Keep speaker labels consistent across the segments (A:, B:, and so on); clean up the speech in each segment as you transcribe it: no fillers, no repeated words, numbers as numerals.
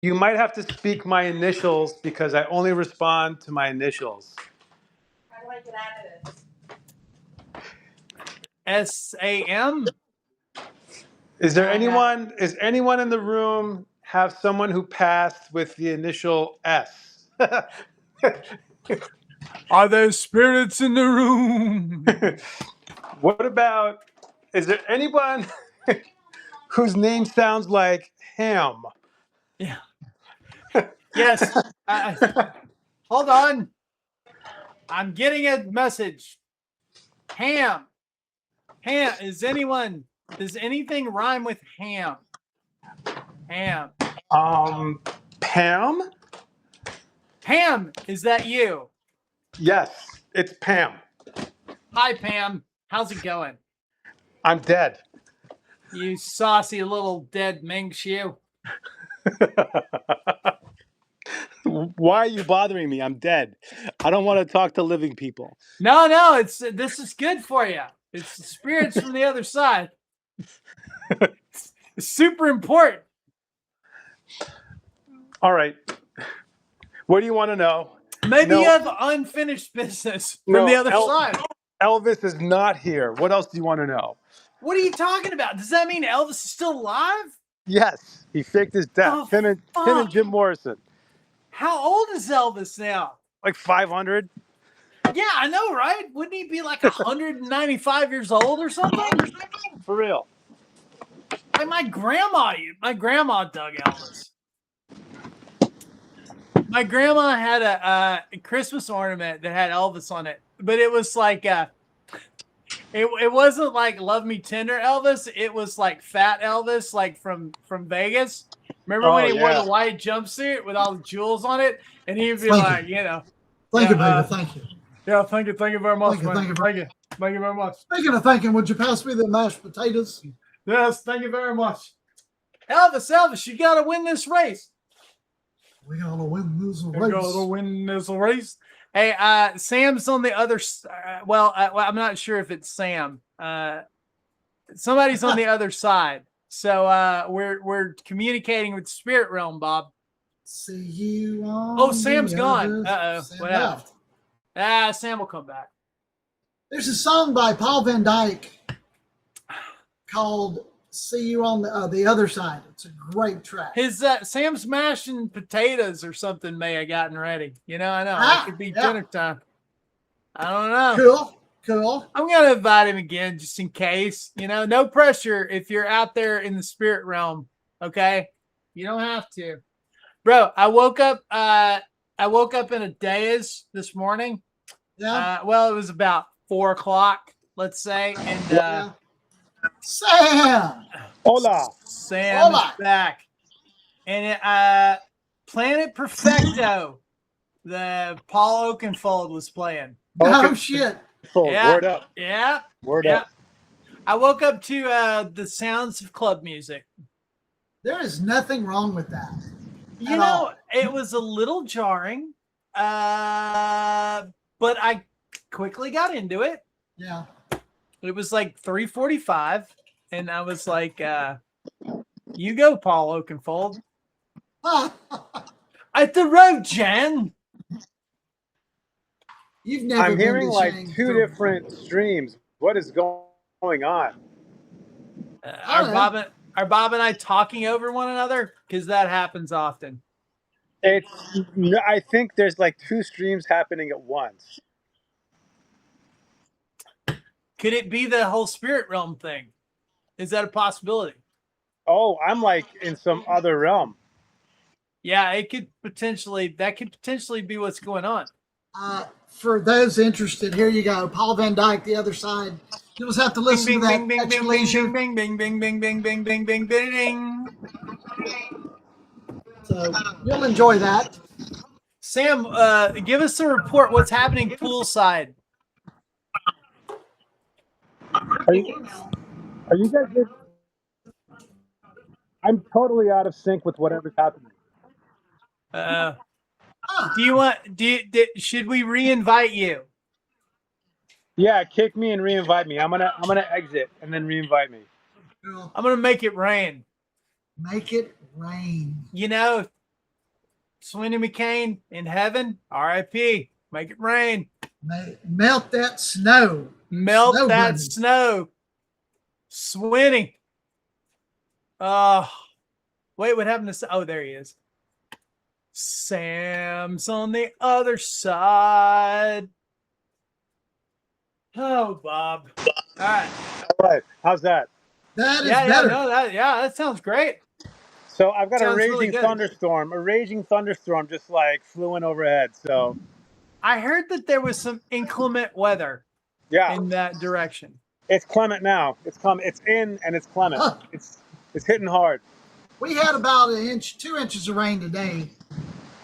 A: You might have to speak my initials because I only respond to my initials.
B: How do I get out of this?
C: SAM?
A: Is there anyone? Is anyone in the room have someone who passed with the initial S?
C: Are there spirits in the room?
A: What about? Is there anyone whose name sounds like Ham?
C: Yeah. Yes. Hold on. I'm getting a message. Ham. Ham. Does anything rhyme with ham? Ham.
A: Pam?
C: Pam, is that you?
A: Yes, it's Pam.
C: Hi, Pam. How's it going?
A: I'm dead.
C: You saucy little dead minx, you.
A: Why are you bothering me? I'm dead. I don't want to talk to living people.
C: No, this is good for you. It's the spirits from the other side. It's super important.
A: All right. What do you want to know?
C: Maybe you have unfinished business from the other side.
A: Elvis is not here. What else do you want to know?
C: What are you talking about? Does that mean Elvis is still alive?
A: Yes, he faked his death. Him and Jim Morrison.
C: How old is Elvis now?
A: Like 500.
C: Yeah, I know, right? Wouldn't he be like 195 years old or something?
A: For real.
C: Like my grandma dug Elvis. My grandma had a Christmas ornament that had Elvis on it, but it was like it wasn't like Love Me Tender Elvis. It was like Fat Elvis, like from Vegas. Remember when he wore the white jumpsuit with all the jewels on it, and he'd be
D: Thank you, baby. Thank you.
C: Yeah, thank you very much.
D: Thank you
C: Very much.
D: Speaking of thanking, would you pass me the mashed potatoes?
C: Yes, thank you very much. Elvis, you got to win this race.
D: We gotta win this race.
C: We gotta win this race. Hey, Sam's on the other. Well, I'm not sure if it's Sam. Somebody's on the other side. So we're communicating with the spirit realm, Bob.
D: See you on.
C: Oh, Sam's gone. What happened? Sam will come back.
D: There's a song by Paul Van Dyke called "See You on the Other Side." It's a great track.
C: His Sam's mashing potatoes or something may have gotten ready. I know it could be dinner time. I don't know.
D: Cool.
C: I'm gonna invite him again just in case. No pressure if you're out there in the spirit realm. Okay, you don't have to, bro. I woke up in a daze this morning.
D: Yeah.
C: Well, it was about 4 o'clock, let's say, and
D: Sam.
A: Hola.
C: Sam is back, and Planet Perfecto, the Paul Oakenfold was playing.
D: Oh shit.
A: Yeah. Word up.
C: Yeah.
A: Word up.
C: I woke up to the sounds of club music.
D: There is nothing wrong with that.
C: It was a little jarring, but I quickly got into it.
D: Yeah.
C: It was like 3:45, and I was like, you go, Paul Oakenfold. At the road, Jan.
D: You've never
A: I'm
D: been
A: hearing
D: to
A: like
D: Shane
A: two different streams. What is going on?
C: Are Bob and I talking over one another? Because that happens often.
A: I think there's like 2 streams happening at once.
C: Could it be the whole spirit realm thing? Is that a possibility?
A: Oh, I'm like in some other realm.
C: Yeah, that could potentially be what's going on.
D: For those interested, here you go. Paul Van Dyke, The Other Side. You'll just have to listen to that at your leisure.
C: Bing, bing, bing, bing, bing, bing, bing, bing, bing.
D: So you'll enjoy that.
C: Sam, give us a report. What's happening poolside?
A: Are you guys just... I'm totally out of sync with whatever's happening.
C: Should we re-invite you?
A: Yeah, kick me and re-invite me. I'm gonna exit and then re-invite me.
C: I'm gonna make it rain.
D: Make it rain.
C: Sweeney McCain in heaven, R.I.P. Make it rain.
D: Melt that snow.
C: Melt
D: Snow
C: that
D: bunny.
C: snow. Sweeney. Wait, what happened to... Oh, there he is. Sam's on the other side. Oh, Bob. All right.
A: All right. How's that?
D: That is better.
C: That sounds great.
A: So I've got a
C: Sounds really
A: raging
C: good.
A: thunderstorm. A raging thunderstorm just like flew in overhead. So
C: I heard that there was some inclement weather
A: yeah,
C: in that direction.
A: it's clement now. It's in and it's clement.
D: Huh.
A: It's hitting hard.
D: We had about 2 inches of rain today.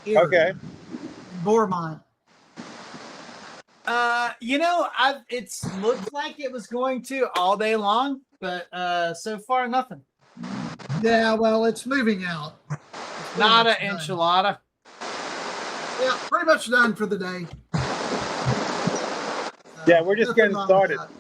D: Here
A: Okay.
D: in Bourmont.
C: It's looked like it was going to all day long, but so far nothing.
D: Yeah, well, it's moving out.
C: Not an
D: Done.
C: enchilada.
D: Yeah, pretty much done for the day.
A: Yeah, we're just
D: Nothing
A: getting
D: wrong
A: started.
D: with that.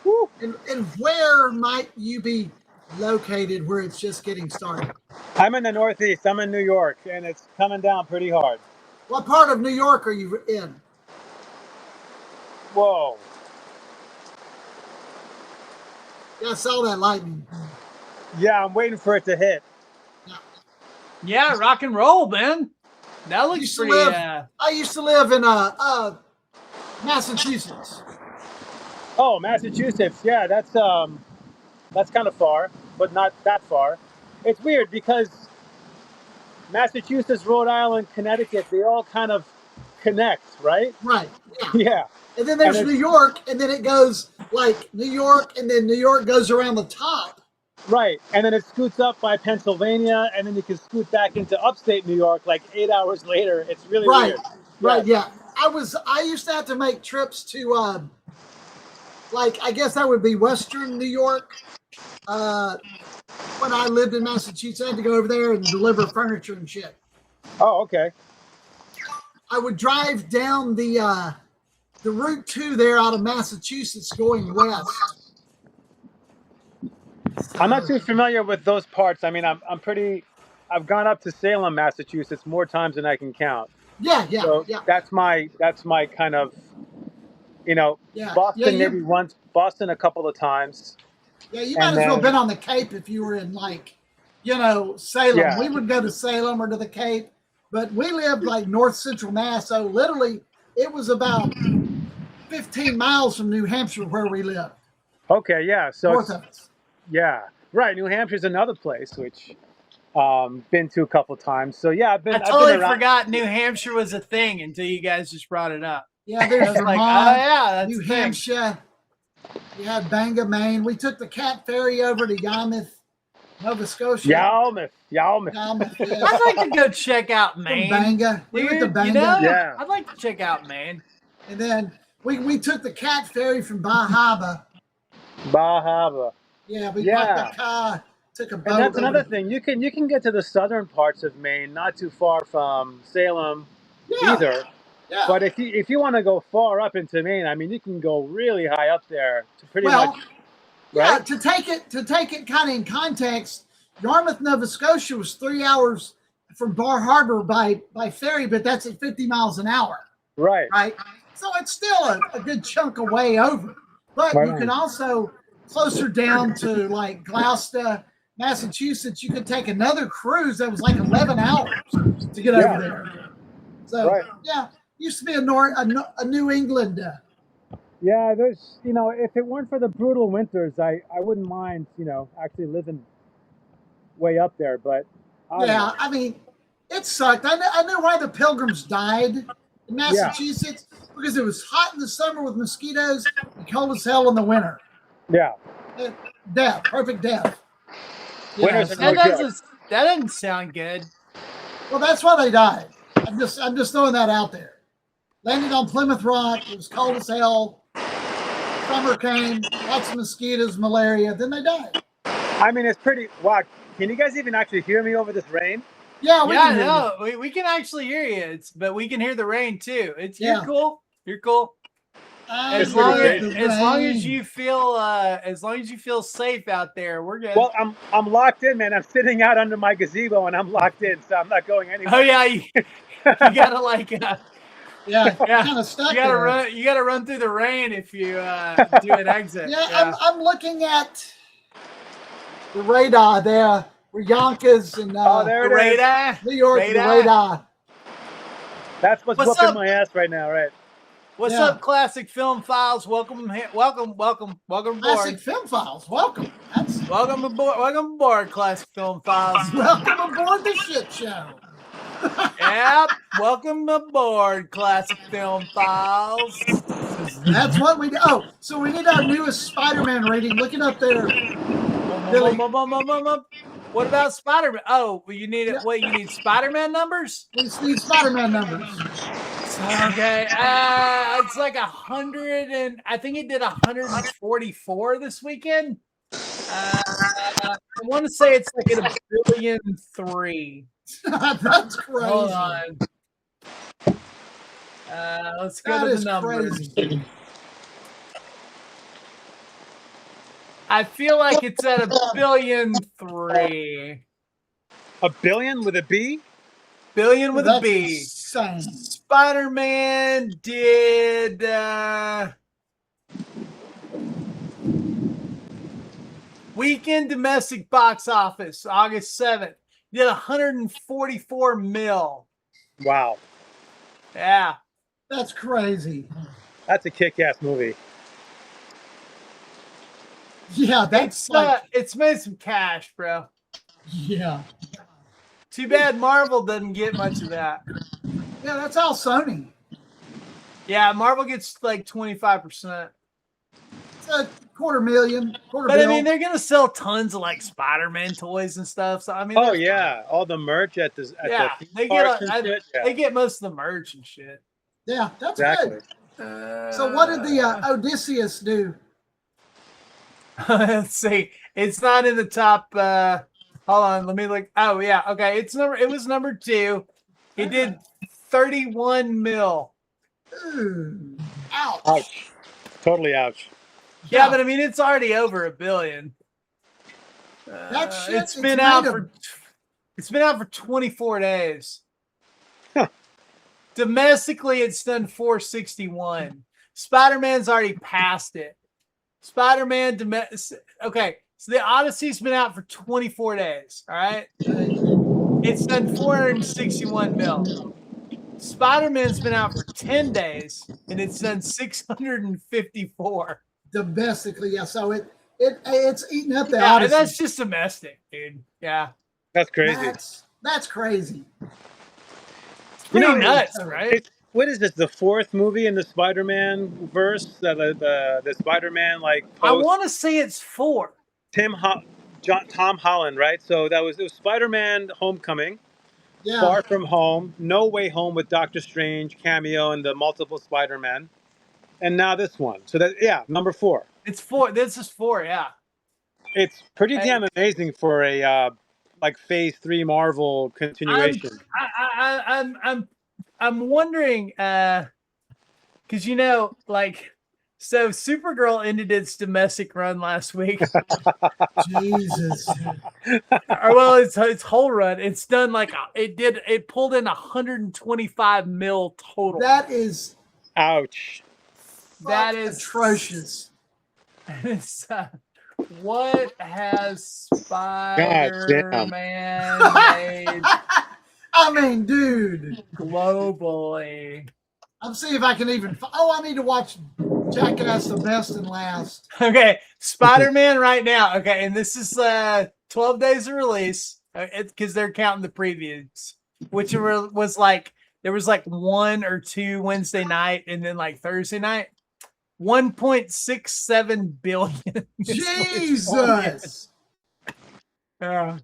A: Woo.
D: And where might you be located where it's just getting started?
A: I'm in the Northeast. I'm in New York, and it's coming down pretty hard.
D: What part of New York are you in?
A: Whoa.
D: Yeah, I saw that lightning.
A: Yeah, I'm waiting for it to hit.
C: Yeah, rock and roll, man. That looks
D: Used to
C: pretty.
D: live- I used to live in Massachusetts.
A: Oh, Massachusetts. Yeah, that's kind of far, but not that far. It's weird because Massachusetts, Rhode Island, Connecticut, they all kind of connect, right?
D: Right. Yeah.
A: Yeah.
D: And then there's New York, and then it goes like New York, and then New York goes around the top.
A: Right. And then it scoots up by Pennsylvania, and then you can scoot back into upstate New York like 8 hours later. It's really
D: Right.
A: weird.
D: Right. Yeah. I used to have to make trips to I guess that would be Western New York. When I lived in Massachusetts, I had to go over there and deliver furniture and shit.
A: Oh, okay.
D: I would drive down the Route 2 there out of Massachusetts going west.
A: I'm not too familiar with those parts. I mean, I've gone up to Salem, Massachusetts more times than I can count.
D: Yeah.
A: So that's my kind of, Boston maybe once, Boston a couple of times.
D: Yeah, you might as well have been on the Cape if you were in Salem.
A: Yeah.
D: We would go to Salem or to the Cape, but we lived like north central Mass. So literally it was about 15 miles from New Hampshire where we lived.
A: Okay, yeah. So
D: North of us.
A: Yeah, right. New Hampshire's another place which been to a couple of times. So yeah, I've been
C: forgot New Hampshire was a thing until you guys just brought it up.
D: Yeah, there's
C: I was like,
D: Vermont,
C: oh yeah, that's
D: New
C: a thing.
D: Hampshire. You had Bangor, Maine. We took the cat ferry over to Yarmouth, Nova Scotia.
A: Yarmouth.
D: Yeah.
C: I'd like to go check out Maine.
D: Bangor. We went to
C: Dude,
D: Bangor.
A: Yeah.
C: I'd like to check out Maine.
D: And then we took the cat ferry from Bar Harbor.
A: Bar Harbor.
D: Yeah, we parked the car, took a boat.
A: And that's another thing. You can get to the southern parts of Maine, not too far from Salem either.
D: Yeah.
A: But if you want to go far up into Maine, I mean, you can go really high up there to pretty much.
D: Yeah,
A: Right?
D: to take it kind of in context, Yarmouth, Nova Scotia was 3 hours from Bar Harbor by ferry, but that's at 50 miles an hour.
A: Right.
D: Right. So it's still a good chunk of way over. But you can also closer down to like Gloucester, Massachusetts, you could take another cruise that was like 11 hours to get over there. So used to be a New England.
A: Yeah, there's if it weren't for the brutal winters, I wouldn't mind actually living way up there. But
D: I mean, it sucked. I knew why the Pilgrims died in Massachusetts because it was hot in the summer with mosquitoes and cold as hell in the winter.
A: Yeah.
D: Death, perfect death.
A: Winters are no
C: That
A: joke.
C: doesn't sound good.
D: Well, that's why they died. I'm just throwing that out there. Landed on Plymouth Rock. It was cold as hell. Summer came, lots of mosquitoes, malaria. Then they died.
A: I mean, it's pretty. Wow. Can you guys even actually hear me over this rain?
D: Yeah, we can hear you.
C: We can actually hear you. But we can hear the rain too. You're
D: Yeah.
C: cool. You're cool. As long as you feel safe out there, we're good.
A: Well, I'm locked in, man. I'm sitting out under my gazebo and I'm locked in, so I'm not going anywhere.
C: Oh yeah, you gotta like
D: yeah, kind of stuck.
C: You gotta
D: there.
C: run. You gotta run through the rain if you do an exit.
D: Yeah, I'm looking at the radar there. Where Yonkers and
A: there
C: the
A: it is.
C: radar,
D: New York, the radar.
A: That's what's whooping my ass right now, right?
C: What's up, Classic Film Files? Welcome aboard.
D: Classic Film Files, welcome.
C: Welcome aboard, Classic Film Files.
D: Welcome aboard the shit show.
C: Yep, welcome aboard, Classic Film Files.
D: That's what we do. Oh, so we need our newest Spider-Man rating. Look it up there. Billy.
C: What about Spider-Man? Oh, you need it. What, you need Spider-Man numbers?
D: We need Spider-Man numbers.
C: Okay, it's like 100 and I think it did 144 this weekend. I want to say it's like at 1,000,000,003.
D: That's crazy.
C: Hold on. Let's go to the numbers.
D: Crazy.
C: I feel like it's at 1,000,000,003.
A: A billion with a B?
C: Billion with a B.
D: Insane.
C: Spider-Man did weekend domestic box office, August 7th. Did 144 mil.
A: Wow.
C: Yeah.
D: That's crazy.
A: That's a kick-ass movie.
D: Yeah,
C: it's made some cash, bro.
D: Yeah.
C: Too bad Marvel doesn't get much of that.
D: Yeah, that's all Sony.
C: Yeah, Marvel gets like 25%.
D: It's a $250,000.
C: But I mean, they're gonna sell tons of like Spider-Man toys and stuff. So I mean,
A: oh yeah, all the merch at the
C: they get most of the merch and shit.
D: Yeah, that's
A: exactly.
D: Good. So what did the Odysseus do?
C: Let's see. It's not in the top. Hold on, let me look. Oh yeah, okay. It was number 2. He did 31 mil.
D: Ooh, ouch.
A: Ouch. Totally ouch.
C: Yeah, but I mean, it's already over 1 billion.
D: That shit.
C: It's been out for 24 days.
A: Huh.
C: Domestically, it's done 461. Spider-Man's already passed it. Spider-Man okay, so the Odyssey's been out for 24 days. All right, it's done 461 mil. Spider-Man's been out for 10 days and it's done 654
D: domestically. Yeah, so it's eating up the
C: Odyssey. That's just domestic, dude. Yeah,
A: that's crazy.
D: That's crazy.
C: It's pretty nuts, right?
A: What is this? The 4th movie in the Spider-Man verse? The Spider-Man like.
C: I want to say it's 4.
A: Tom Holland, right? So it was Spider-Man: Homecoming,
D: yeah.
A: Far From Home, No Way Home with Doctor Strange cameo and the multiple Spider-Man, and now this one. So number 4.
C: It's 4. This is 4. Yeah.
A: It's pretty damn amazing for a like Phase 3 Marvel continuation.
C: I'm wondering, because so Supergirl ended its domestic run last week.
D: Jesus.
C: Or well, its whole run. It's done it pulled in 125 mil total.
D: That is
A: ouch.
C: That is
D: atrocious.
C: It's, what has Spider-Man made?
D: I mean, dude.
C: Globally.
D: I'm seeing if I can even. Oh, I need to watch Jackass the Best and Last.
C: Okay, Spider-Man right now. Okay, and this is 12 days of release because they're counting the previews, which was like there was like 1 or 2 Wednesday night and then like Thursday night. 1.67 billion.
D: Jesus.
C: Yeah.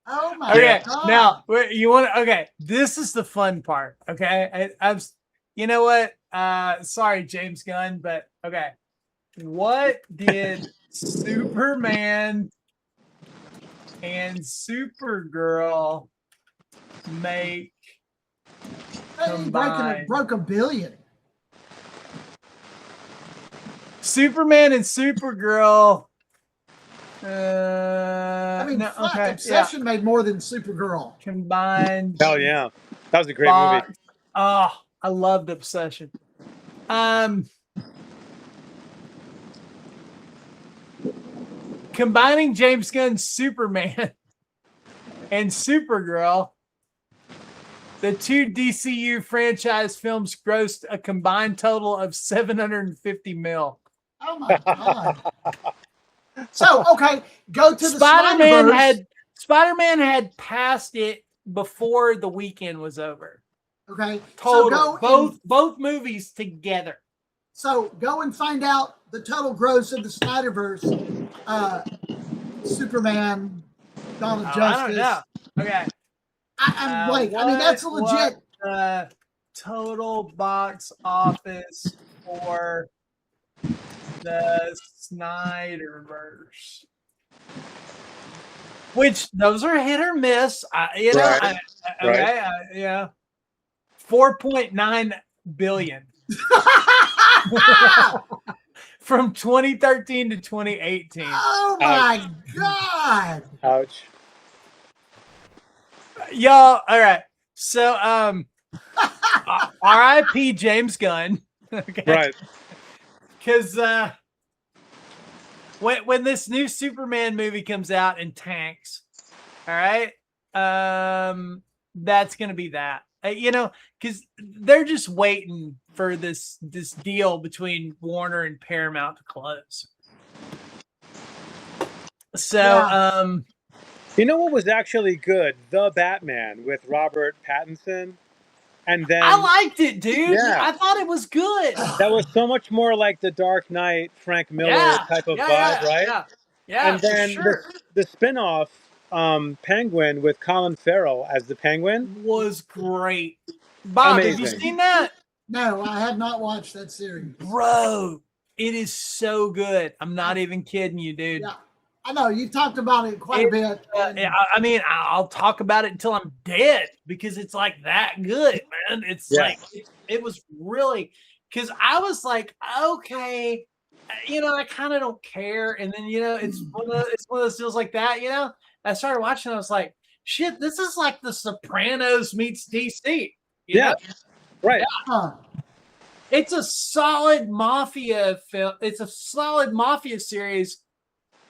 D: Oh my God.
C: Now you want to? Okay, this is the fun part. Okay, you know what? Sorry, James Gunn, but okay. What did Superman and Supergirl make combined?
D: Broke $1 billion.
C: Superman and Supergirl.
D: I mean,
C: no, okay,
D: Obsession made more than Supergirl.
C: Combined.
A: Hell yeah, that was a great movie.
C: Oh, I loved Obsession. Combining James Gunn's Superman and Supergirl, the two DCU franchise films grossed a combined total of $750 million.
D: Oh my god! So okay, go to the
C: Spider-Man had passed it before the weekend was over.
D: Okay,
C: total both movies together.
D: So go and find out the total gross of the Snyderverse, Superman, Dawn of Justice.
C: I don't know. Okay.
D: I'm like, I mean, that's a legit.
C: Total box office for the Snyderverse, which those are hit or miss.
A: Right.
C: Yeah. 4.9 billion from 2013 to 2018.
D: Oh my god!
A: Ouch.
C: Y'all, all right. So, R.I.P. James Gunn. Okay.
A: Right.
C: Because when this new Superman movie comes out and tanks, all right, that's gonna be that. Because they're just waiting for this deal between Warner and Paramount to close. So,
A: you know what was actually good? The Batman with Robert Pattinson. And then
C: I liked it, dude.
A: Yeah.
C: I thought it was good.
A: That was so much more like the Dark Knight, Frank Miller type of vibe, right?
C: Yeah.
A: And then the spin-off Penguin with Colin Farrell as the Penguin
C: was great. Bob,
A: amazing.
C: Have you seen that?
D: No, I have not watched that series.
C: Bro, it is so good. I'm not even kidding you, dude.
D: Yeah, I know. You talked about it quite a bit.
C: I mean, I'll talk about it until I'm dead because it's like that good, man. It's like, it was really, because I was like, okay, I kind of don't care. And then, it's one of those deals like that, I started watching, I was like, shit, this is like The Sopranos meets DC. You know?
A: Right.
C: Yeah.
D: Huh.
C: It's a solid mafia film. It's a solid mafia series,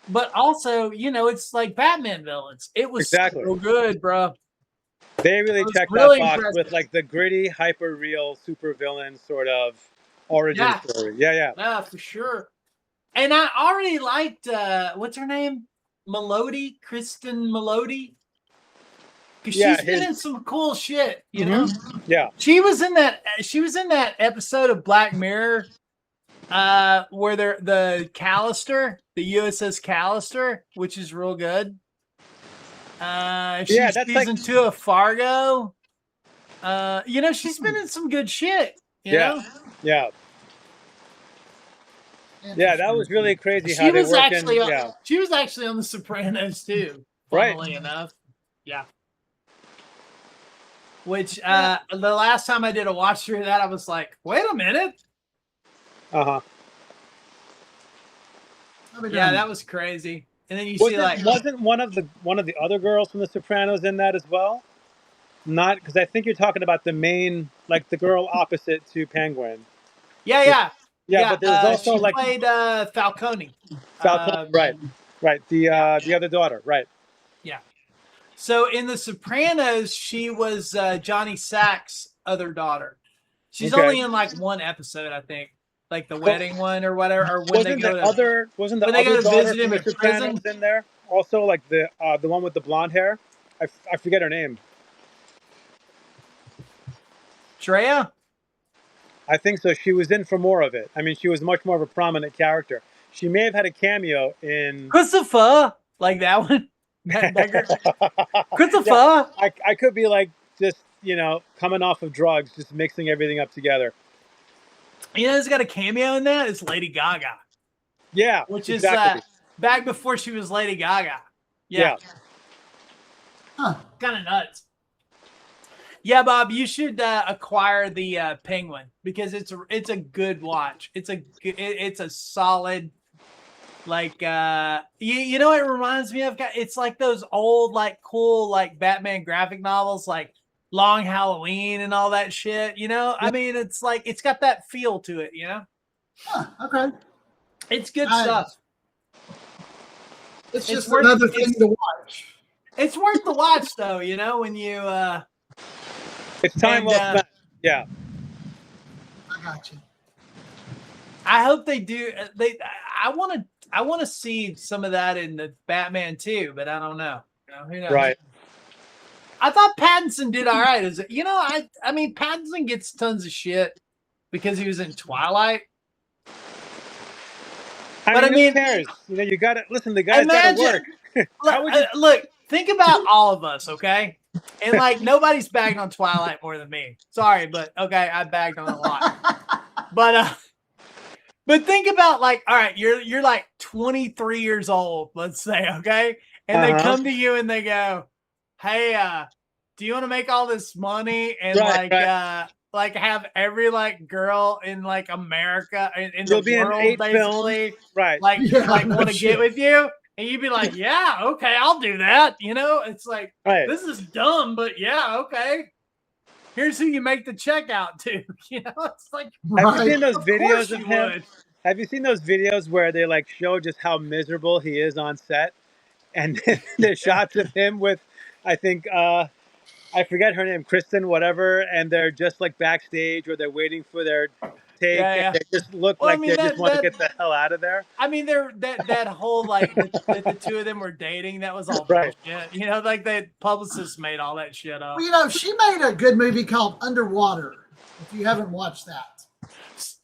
C: but also, it's like Batman villains. It was so good, bro.
A: They really checked that box with like the gritty, hyper real supervillain sort of origin story. Yeah,
C: for sure. And I already liked what's her name? Kristen Melody. Because she's been in some cool shit, you know?
A: Yeah.
C: She was in that episode of Black Mirror where they're the USS Callister, which is real good. She's season 2 of Fargo. She's been in some good shit. You know?
A: Yeah. Yeah, that was really crazy.
C: She was actually on The Sopranos too. Funnily enough. Yeah. Which the last time I did a watch through of that, I was like, wait a minute.
A: Yeah,
C: that was crazy. And then
A: wasn't one of the other girls from The Sopranos in that as well? Not because I think you're talking about the main, like the girl opposite to Penguin.
C: Yeah.
A: But there's also
C: she played Falcone.
A: Right. The other daughter, right?
C: Yeah. So in The Sopranos, she was Johnny Sack's other daughter. She's only in like one episode, I think, like the wedding one or whatever. Or when they go to
A: daughter
C: visit him in prison
A: in there? Also, like the one with the blonde hair. I forget her name.
C: Drea?
A: I think so. She was in for more of it. I mean, she was much more of a prominent character. She may have had a cameo in
C: Christopher, like that one. Christopher.
A: Yeah, I could be like just coming off of drugs, just mixing everything up together.
C: Who's got a cameo in that? It's Lady Gaga.
A: Yeah,
C: which is back before she was Lady Gaga. Yeah.
D: Huh.
C: Kind of nuts. Yeah, Bob, you should acquire the Penguin because it's a good watch. It's a solid, like you know what it reminds me of? It's like those old like cool like Batman graphic novels like Long Halloween and all that shit. You know, I mean, it's like it's got that feel to it. You know,
D: okay,
C: it's good stuff.
D: It's just another thing to watch.
C: It's worth the watch though. You know, when you.
A: It's time well spent. Yeah.
D: I got you.
C: I hope they do. I want to see some of that in the Batman too, but I don't know. You know, who knows?
A: Right.
C: I thought Pattinson did all right. I mean, Pattinson gets tons of shit because he was in Twilight.
A: I mean, who cares? You know, you got to listen. The guy's got to work.
C: Look, think about all of us, okay? And like nobody's bagged on Twilight more than me. Sorry, but okay, I bagged on a lot. But think about like, all right, you're like 23 years old, let's say, okay? And they come to you and they go, "Hey, do you want to make all this money and like have every like girl in like America in the world basically
A: right?
C: Like want to get with you?" And you'd be like, "Yeah, okay, I'll do that." You know, it's like, this is dumb, but yeah, okay. Here's who you make the check out to. You know, it's like,
A: have you seen those videos of him? Have you seen those videos where they like show just how miserable he is on set? And the shots of him with, I think, I forget her name, Kristen, whatever, and they're just like backstage or they're waiting for their take.
C: Yeah.
A: And they just look like they just want to get the hell out of there.
C: I mean, that whole like the two of them were dating. That was all bullshit. You know, like the publicist made all that shit up.
D: Well, you know, she made a good movie called Underwater. If you haven't watched that.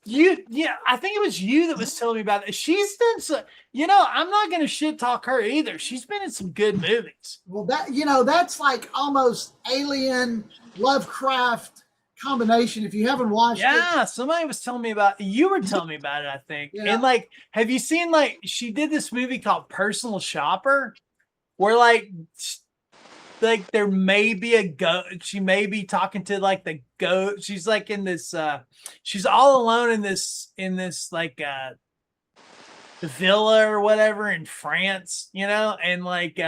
C: I think it was you that was telling me about it. She's done so. You know, I'm not going to shit talk her either. She's been in some good movies.
D: Well, that's like almost Alien Lovecraft combination. If you haven't watched it,
C: somebody was telling me about. You were telling me about it, I think.
D: Yeah.
C: And like, have you seen like she did this movie called Personal Shopper, where like there may be a goat. She may be talking to like the goat. She's like in this. She's all alone in this like villa or whatever in France, you know, and like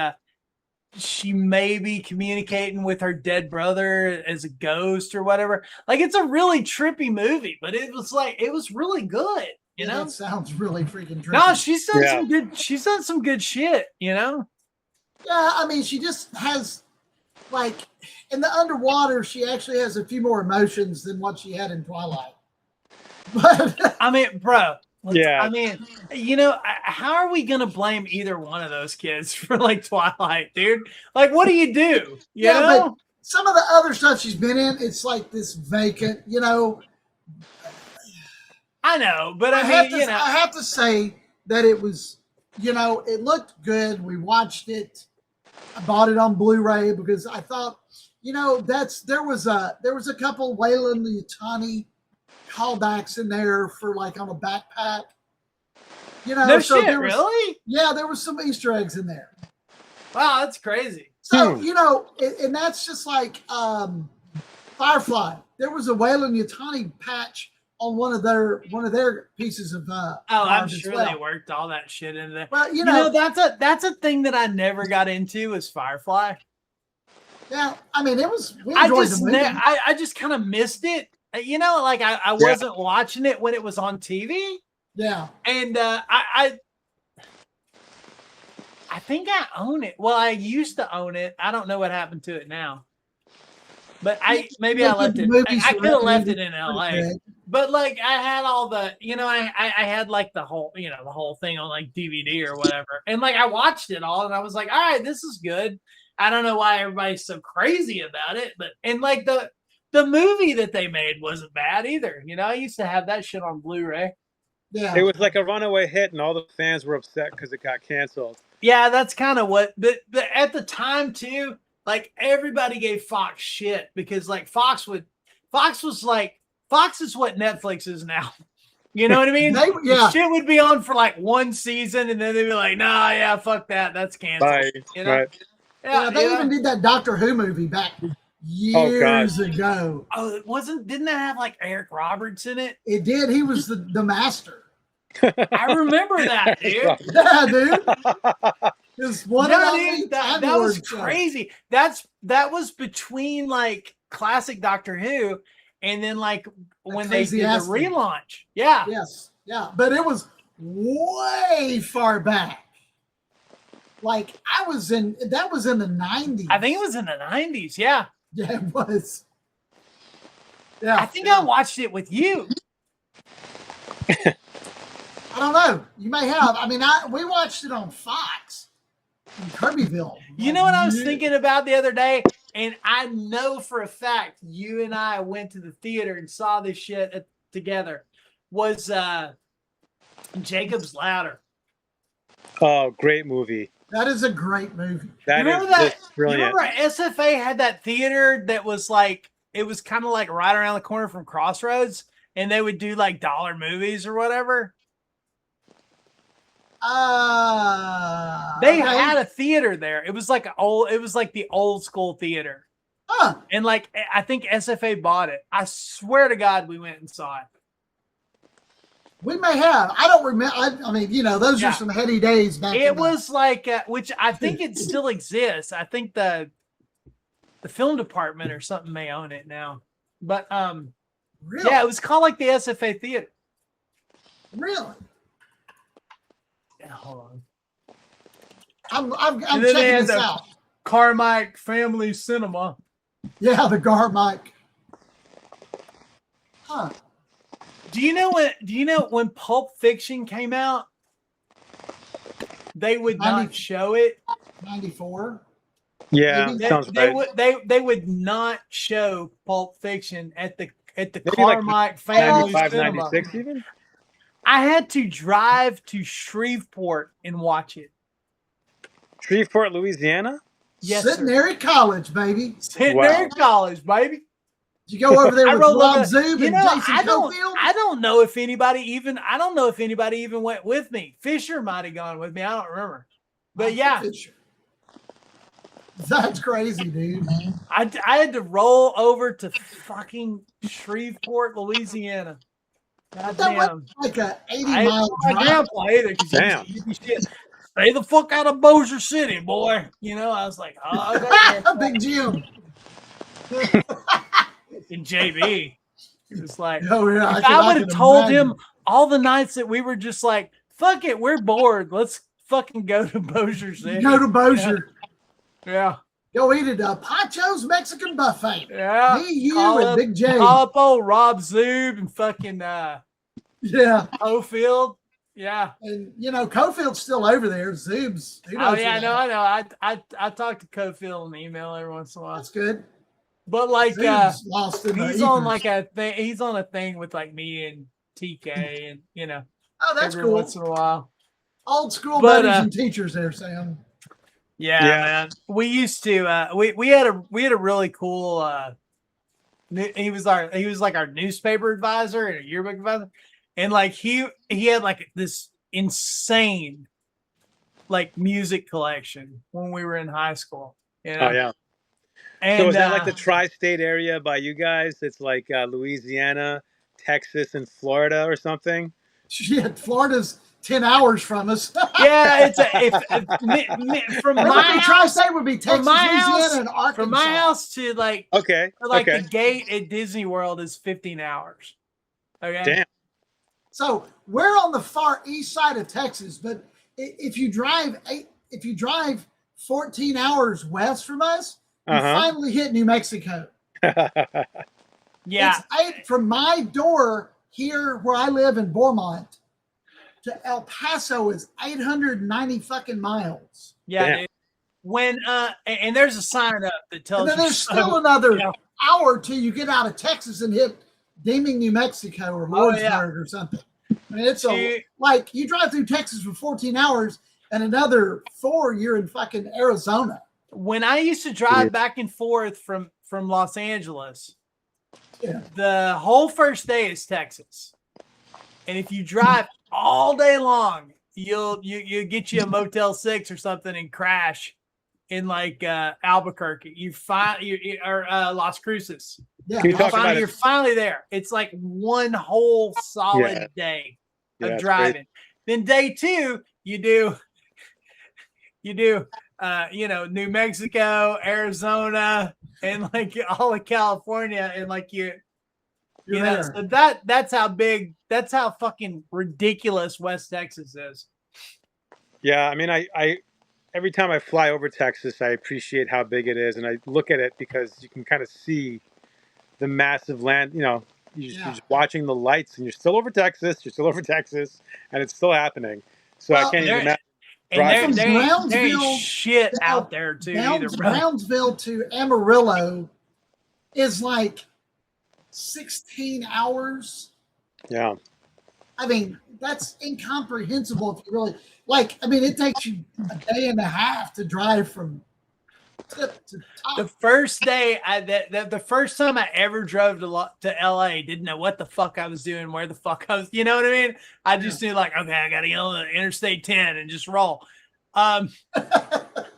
C: she may be communicating with her dead brother as a ghost or whatever. Like it's a really trippy movie, but it was really good. You know,
D: that sounds really freaking trippy.
C: No, she's done some good. She's done some good shit. You know.
D: Yeah, I mean, she just has, like, in the Underwater, she actually has a few more emotions than what she had in Twilight. But
C: I mean, bro.
A: Yeah.
C: I mean, you know, how are we gonna blame either one of those kids for like Twilight, dude? Like, what do you do? You know?
D: But some of the other stuff she's been in, it's like this vacant, you know.
C: I know, but I
D: have to say that it was, you know, it looked good. We watched it. I bought it on Blu-ray because I thought, you know, there was a couple Wayland Yutani callbacks in there for like on a backpack. You know,
C: no shit, really?
D: Yeah, there was some Easter eggs in there.
C: Wow, that's crazy.
D: So, you know, and that's just like Firefly. There was a Wayland Yutani patch on one of their pieces of
C: I'm sure they worked all that shit into there.
D: Well, you know,
C: that's a thing that I never got into was Firefly.
D: Yeah, I mean, it was.
C: I just kind of missed it. You know, like I wasn't watching it when it was on TV.
D: Yeah,
C: and I think I own it. Well, I used to own it. I don't know what happened to it now. But I left it. I could have left it in LA. But like I had all the, you know, I had like the whole thing on like DVD or whatever. And like I watched it all and I was like, all right, this is good. I don't know why everybody's so crazy about it, but and like the movie that they made wasn't bad either. You know, I used to have that shit on Blu-ray.
D: Yeah.
A: It was like a runaway hit and all the fans were upset because it got canceled.
C: Yeah, that's kind of what but at the time too, like everybody gave Fox shit because like Fox was like Fox is what Netflix is now. You know what I mean? Shit would be on for like one season and then they'd be like, nah, yeah, fuck that. That's canceled.
A: Right.
C: You know?
A: Right.
D: Yeah, they even did that Doctor Who movie back years ago.
C: Oh, didn't that have like Eric Roberts in it?
D: It did. He was the master.
C: I remember that, dude.
D: Yeah, dude. It's one
C: dude, that was crazy. That was between like classic Doctor Who and then like when they did the relaunch. Yeah.
D: Yes. Yeah. But it was way far back. Like that was in the 90s.
C: I think it was in the 90s. Yeah.
D: Yeah, it was. Yeah.
C: I think I watched it with you.
D: I don't know. You may have. I mean, we watched it on Fox in Kirbyville.
C: You know what I was thinking about the other day? And I know for a fact you and I went to the theater and saw this shit together. Was Jacob's Ladder.
A: Oh, great movie.
D: That is a great movie.
A: Remember that? Brilliant.
C: You remember SFA had that theater that was like, it was kind of like right around the corner from Crossroads, and they would do like dollar movies or whatever. They had a theater there. It was like the old school theater.
D: Huh.
C: And like, I think SFA bought it. I swear to God, we went and saw it.
D: We may have. I don't remember. I mean, you know, those are some heady days back.
C: It was like, which I think it still exists. I think the film department or something may own it now. But
D: really?
C: Yeah, it was called like the SFA Theater.
D: Really?
C: Yeah, hold on.
D: I'm checking this out.
C: Carmike Family Cinema.
D: Yeah, the Carmike. Huh.
C: Do you know when Pulp Fiction came out? They would not show it.
D: 94.
A: Yeah, sounds right.
C: They would not show Pulp Fiction at the Carmike Family
A: 95,
C: Cinema.
A: 96 even?
C: I had to drive to Shreveport and watch it.
A: Shreveport, Louisiana?
C: Yes,
D: Sitting there at college, baby.
C: Sitting there at college, baby.
D: Did you go over there with Rob Zoob and Jason Cofield?
C: I don't know if anybody even went with me. Fisher might have gone with me. I don't remember. But yeah.
D: Fisher. That's crazy, dude.
C: I had to roll over to fucking Shreveport, Louisiana. God
D: that
C: damn.
D: was like a 80-mile drive.
C: My grandpa either, because he used to shit. Stay the fuck out of Bossier City, boy. You know, I was like, oh,
D: Big Jim.
C: And JB. It's like,
D: oh, yeah,
C: if I would have told him all the nights that we were just like, fuck it, we're bored. Let's fucking go to Bossier City.
D: Go to Bossier.
C: Yeah.
D: Go eat at Pancho's Mexican Buffet.
C: Yeah.
D: Me, you, and Big J.
C: Call up old Rob Zoob and fucking Cofield. Yeah.
D: And you know, Cofield's still over there. Zoob's.
C: Oh yeah, I know. I talk to Cofield in email every once in a while.
D: That's good.
C: But like
D: lost in
C: he's on like a thing. He's on a thing with like me and TK, and you know.
D: Oh, that's
C: every
D: cool.
C: Once in a while.
D: Old school buddies and teachers there, Sam.
C: Yeah, man. We used to. We had a really cool. He was like our newspaper advisor and a yearbook advisor, and like he had like this insane like music collection when we were in high school. You know?
A: Oh yeah. And, so is that like the tri-state area by you guys? It's like Louisiana, Texas, and Florida or something?
D: Shit, Florida's 10 hours from us.
C: Yeah, it's from my house.
D: Tri-state would be Texas, Louisiana, and Arkansas.
C: From my house to like
A: the
C: gate at Disney World is 15 hours. Okay.
A: Damn.
D: So we're on the far east side of Texas, but if you drive 14 hours west from us, you finally hit New Mexico.
C: Yeah.
D: It's from my door here where I live in Beaumont to El Paso is 890 fucking miles.
C: Yeah. Dude. When and there's a sign up that tells you.
D: And then there's still another hour till you get out of Texas and hit Deming, New Mexico or Lordsburg or something. I mean, it's like you drive through Texas for 14 hours and another 4 you're in fucking Arizona.
C: When I used to drive back and forth from Los Angeles, the whole first day is Texas. And if you drive all day long, you get you a Motel 6 or something and crash in like Albuquerque. You or Las Cruces.
D: Yeah.
A: Can you talk about
C: You're
A: it?
C: finally there. It's like one whole solid day of driving. Then day 2, you do New Mexico, Arizona, and like all of California, and like you know, so that's how fucking ridiculous West Texas is.
A: Yeah, I mean, I every time I fly over Texas, I appreciate how big it is, and I look at it because you can kind of see the massive land. You know, you're just watching the lights, and you're still over Texas. You're still over Texas, and it's still happening. So I can't even imagine.
C: And there ain't
D: Brownsville
C: shit out there too either, bro.
D: Brownsville to Amarillo is like 16 hours.
A: Yeah.
D: I mean, that's incomprehensible if you really like. I mean, it takes you a day and a half to drive from tip to top.
C: The first day, the first time I ever drove to LA, didn't know what the fuck I was doing, where the fuck I was. You know what I mean? I just knew like, okay, I gotta get on the Interstate 10 and just roll. I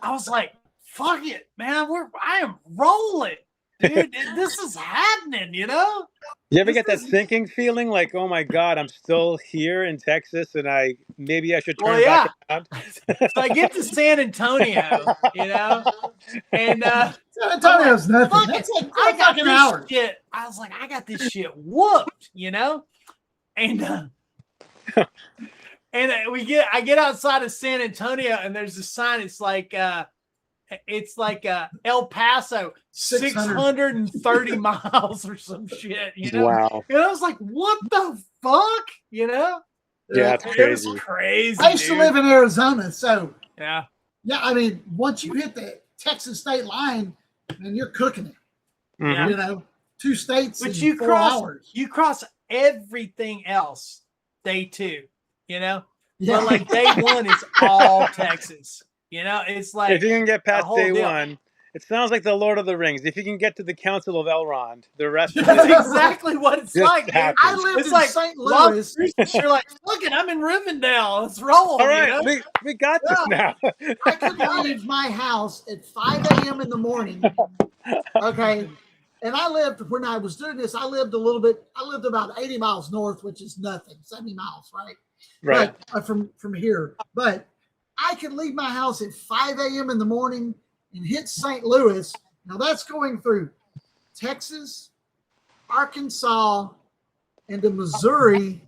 C: was like, fuck it, man. I am rolling, dude. This is happening. You know?
A: You ever get that sinking feeling like, oh my God, I'm still here in Texas, and maybe I should turn back around?
C: So I get to San Antonio, you know, and
D: San Antonio's nothing. That's like
C: I got
D: fucking
C: this
D: hours.
C: shit. I was like, I got this shit whooped, you know, and I get outside of San Antonio, and there's a sign. It's like El Paso, 630 miles or some shit, you know?
A: Wow.
C: And I was like, what the fuck? You know?
A: Yeah, it's crazy.
C: It was crazy.
D: I used to live in Arizona, so
C: yeah.
D: I mean, once you hit the Texas state line, man, you're cooking it.
A: Mm-hmm.
D: You know, 2 states
C: but
D: in 4 hours.
C: You cross everything else day 2, you know?
D: Yeah.
C: But like day 1 is all Texas. You know, it's like
A: if you can get past day
C: deal.
A: 1, it sounds like the Lord of the Rings. If you can get to the Council of Elrond, the rest of
C: That's
A: it
C: exactly what it's like.
D: I lived in St. Louis.
C: You're like, look it, I'm in Rivendell. Let's roll.
A: All right,
C: you know?
A: we got this now.
D: I could leave my house at 5 a.m. in the morning. Okay. And I lived, when I was doing this, I lived about 80 miles north, which is nothing, 70 miles, right?
A: Right.
D: But, from here. But I could leave my house at 5 a.m. in the morning and hit St. Louis. Now that's going through Texas, Arkansas, into Missouri,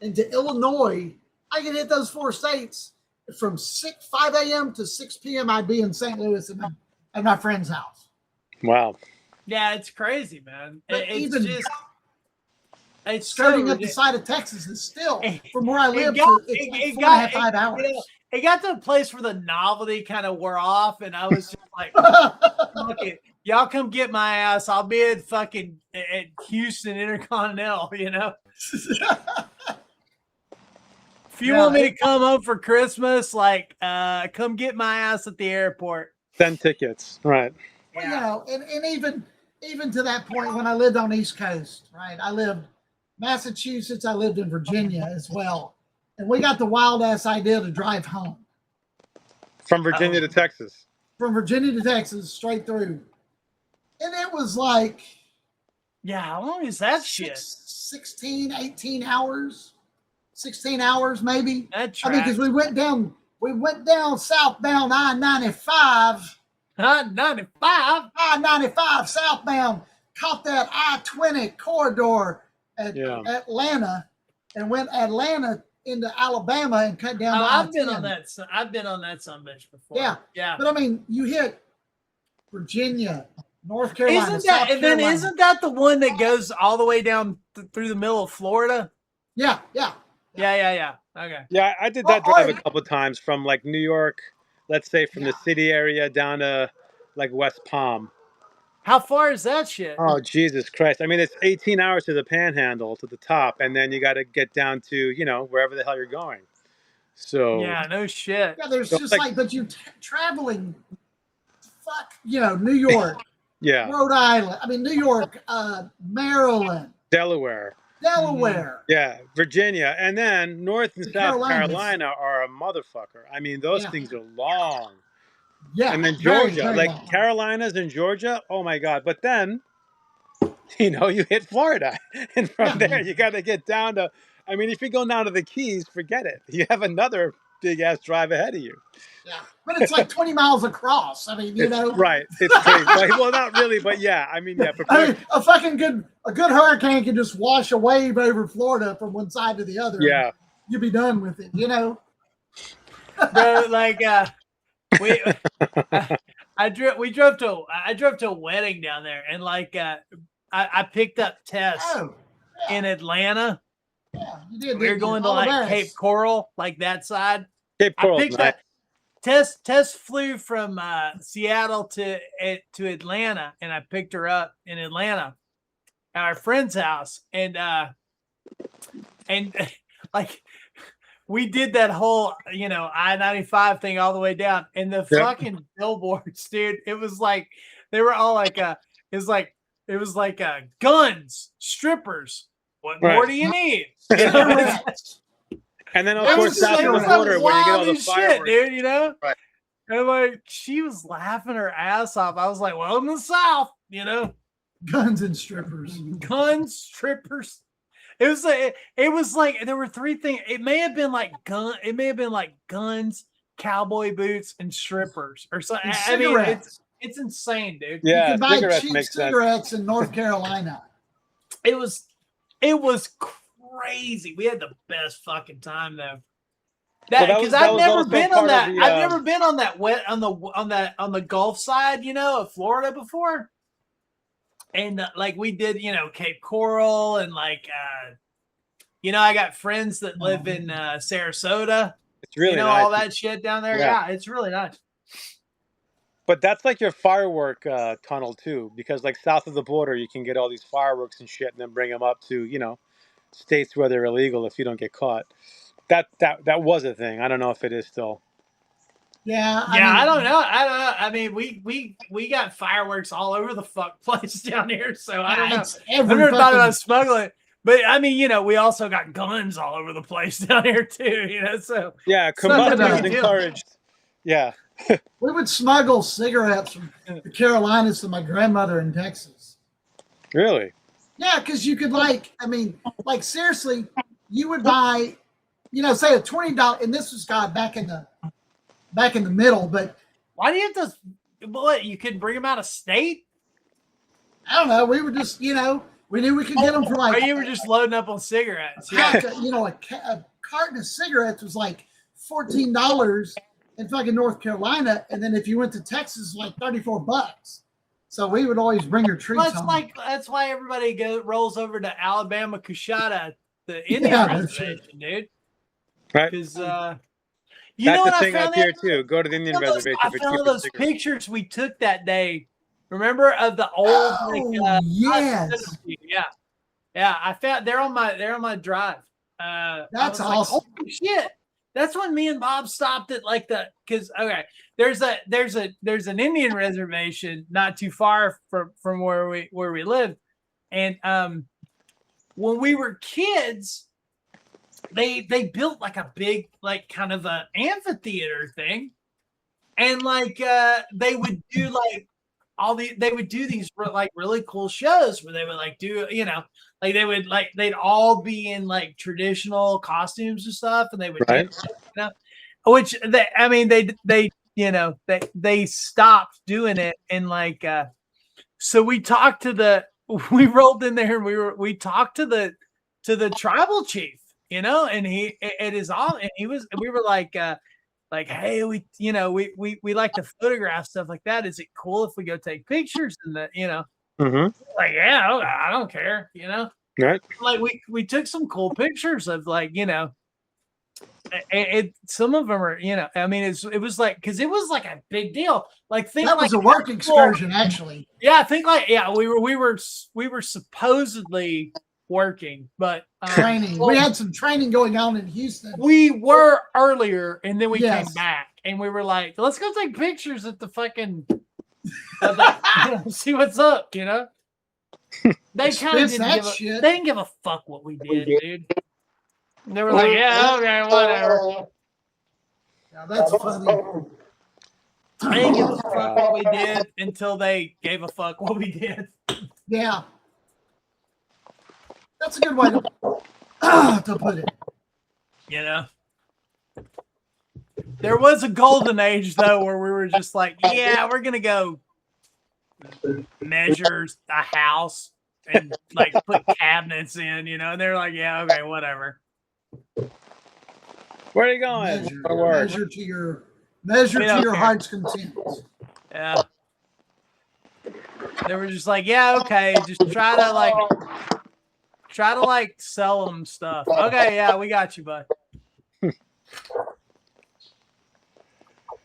D: into Illinois. I could hit those 4 states from 5 a.m. to 6 p.m. I'd be in St. Louis at my friend's house.
A: Wow.
C: Yeah, it's crazy, man. It's
D: starting
C: so
D: up the side of Texas is still from where I live.
C: It got
D: 5 hours.
C: You know, it got to a place where the novelty kind of wore off, and I was just like, "Fuck it, y'all come get my ass. I'll be at fucking at Houston Intercontinental." You know. If you want me to come home for Christmas, like, come get my ass at the airport.
A: Send tickets, right?
D: Well, you know, and even to that point when I lived on the East Coast, right? I lived Massachusetts. I lived in Virginia as well, and we got the wild ass idea to drive home
A: from Virginia to Texas.
D: From Virginia to Texas, straight through, and it was like,
C: yeah, how long is that shit?
D: 16, 18 hours. 16 hours, maybe.
C: I
D: mean, because we went down southbound I-95. I-95 southbound, caught that I-20 corridor at Atlanta, and went Atlanta into Alabama and cut down.
C: I've been on that son of a bitch before.
D: Yeah. But I mean, you hit Virginia, North Carolina.
C: Isn't that the one that goes all the way down through the middle of Florida?
D: Yeah.
C: Okay.
A: Yeah, I did that drive a couple of times from like New York, let's say from the city area down to like West Palm.
C: How far is that shit?
A: Oh, Jesus Christ. I mean, it's 18 hours to the Panhandle, to the top, and then you got to get down to, you know, wherever the hell you're going. So
C: yeah, no shit.
D: Yeah, there's just but you're traveling, New York, Rhode Island. I mean, New York, Maryland,
A: Delaware. Yeah, Virginia. And then North and South Carolina are a motherfucker. I mean, those things are long.
D: Yeah.
A: And then
D: very,
A: Georgia,
D: very
A: like
D: long.
A: Carolinas and Georgia. Oh my God! But then, you hit Florida, and from there you got to get down to. I mean, if you go down to the Keys, forget it. You have another big ass drive ahead of you.
D: Yeah, but it's like 20 miles across. I mean, you know.
A: Right. It's crazy. Well, not really, but yeah. I mean, yeah.
D: I mean, a good hurricane can just wash a wave over Florida from one side to the other.
A: Yeah.
D: You'll be done with it, you know.
C: Bro, like we we drove to a wedding down there, and like I picked up Tess in Atlanta.
D: Yeah, you did.
C: We were going to like Cape Coral, like that side.
A: Cape Coral's
C: I picked
A: nice.
C: up Tess flew from Seattle to Atlanta, and I picked her up in Atlanta at our friend's house, and like we did that whole I-95 thing all the way down, and the fucking billboards, dude. It was like they were all like it was like guns, strippers. What more do you need?
A: And then, of course, south of the border where you get all the fireworks.
C: Shit, dude, Right.
A: And
C: like, she was laughing her ass off. I was like, well, in the South,
D: Guns and strippers.
C: Guns, strippers. It was like there were three things. It may have been like guns, cowboy boots, and strippers or something. I mean, it's insane, dude.
A: Yeah,
D: you can buy cheap cigarettes in North Carolina.
C: It was crazy. We had the best fucking time though. Because I've never been on that. I've never been on that on the Gulf side, of Florida before. And like we did, Cape Coral, and like I got friends that live in Sarasota.
A: It's really nice.
C: All that shit down there. Yeah, it's really nice.
A: But that's like your firework tunnel too, because like south of the border, you can get all these fireworks and shit, and then bring them up to states where they're illegal if you don't get caught. That was a thing. I don't know if it is still.
D: Yeah.
C: I don't know. I mean, we got fireworks all over the fuck place down here, so I don't know. I've never thought about smuggling, but I mean, we also got guns all over the place down here too. So
A: yeah, combustion is encouraged. Yeah.
D: We would smuggle cigarettes from the Carolinas to my grandmother in Texas.
A: Really?
D: Yeah, because you could seriously, you would buy, say a $20, and this was back in the middle, but
C: why do you have to? What, you could bring them out of state?
D: I don't know. We were just, we knew we could get them for like.
C: Or you were just loading up on cigarettes.
D: A carton of cigarettes was like $14 in fucking North Carolina, and then if you went to Texas, like $34. So we would always bring her treats home.
C: That's why everybody rolls over to Alabama Coushatta, the Indian reservation, dude.
A: Right.
C: Because
A: that's the thing up here too. Go to the Indian reservation.
C: I found those pictures we took that day. Remember of the old?
D: Yes.
C: Yeah. I found they're on my drive.
D: That's awesome.
C: Holy shit. That's when me and Bob stopped at because there's an Indian reservation not too far from where we live, and when we were kids, they built like a big kind of a amphitheater thing, and they would do they would do these really cool shows where they would do they'd all be in traditional costumes and stuff, and they would which they stopped doing it, and so we rolled in there, and we talked to the tribal chief, and he at his office, and we were like, hey, we like to photograph stuff like that. Is it cool if we go take pictures? And yeah, I don't care,
A: Right.
C: We took some cool pictures of some of them are, I mean, it was because it was a big deal.
D: That was a work excursion, actually.
C: Yeah, we were supposedly working, but
D: training. We had some training going on in Houston.
C: We were earlier, and then we came back, and we were like, let's go take pictures at the fucking see what's up, They kind of didn't give a fuck what we did, dude. They were like, yeah, okay, whatever.
D: Now that's funny.
C: I didn't give a fuck what we did until they gave a fuck what we did.
D: Yeah. That's a good way to put it.
C: You know? There was a golden age, though, where we were just like, yeah, we're going to go measure a house and, like, put cabinets in, you know? And they're like, yeah, okay, whatever.
A: Where are you going?
D: Measure to your heart's content.
C: Yeah. They were just like, yeah, okay, just try to sell them stuff. Okay, yeah, we got you, bud.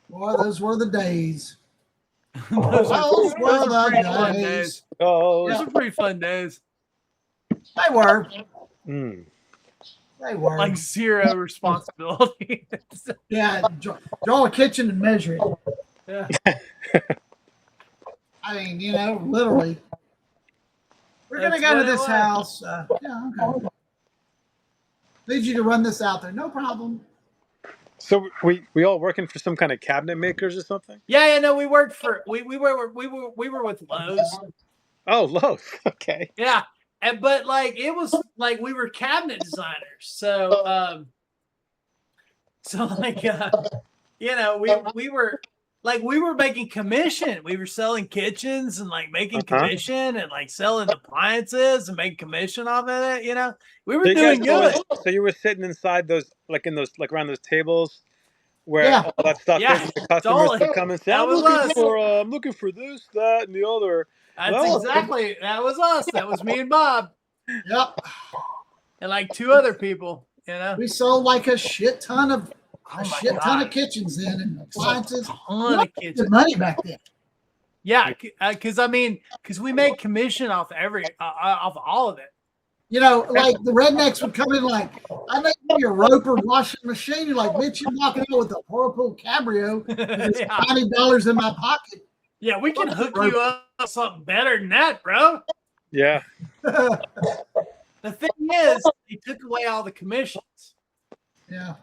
D: Boy, those were the days.
C: Those were pretty fun
D: days.
C: Those were pretty fun days.
D: They were.
A: Mm.
D: They were.
C: Like zero responsibility.
D: Yeah, draw a kitchen and measure it.
C: Yeah.
D: I mean, you know, literally. We're going to go to this house. Yeah, okay. Need you to run this out there. No problem.
A: So we all working for some kind of cabinet makers or something?
C: Yeah, no, we worked for we were with Lowe's.
A: Oh, Lowe's. Okay.
C: Yeah. But like it was like we were cabinet designers. So you know, we were making commission. We were selling kitchens and like making commission and like selling appliances and making commission off of it, you know. We were doing good.
A: So you were sitting inside those around those tables where all that stuff is, the customers would come and say, I'm looking for this, that, and the other.
C: That was us. That was me and Bob.
D: Yep.
C: And like two other people, you know.
D: We sold like a shit ton of kitchens then and appliances. Good money back then.
C: Yeah, because we made commission off off all of it.
D: You know, like the rednecks would come in like, I make you a roper washing machine. You're like, bitch, you're walking out with a Whirlpool Cabrio with $90 in my pocket.
C: Yeah, we can hook you up with something better than that, bro.
A: Yeah.
C: The thing is, they took away all the commissions.
D: Yeah.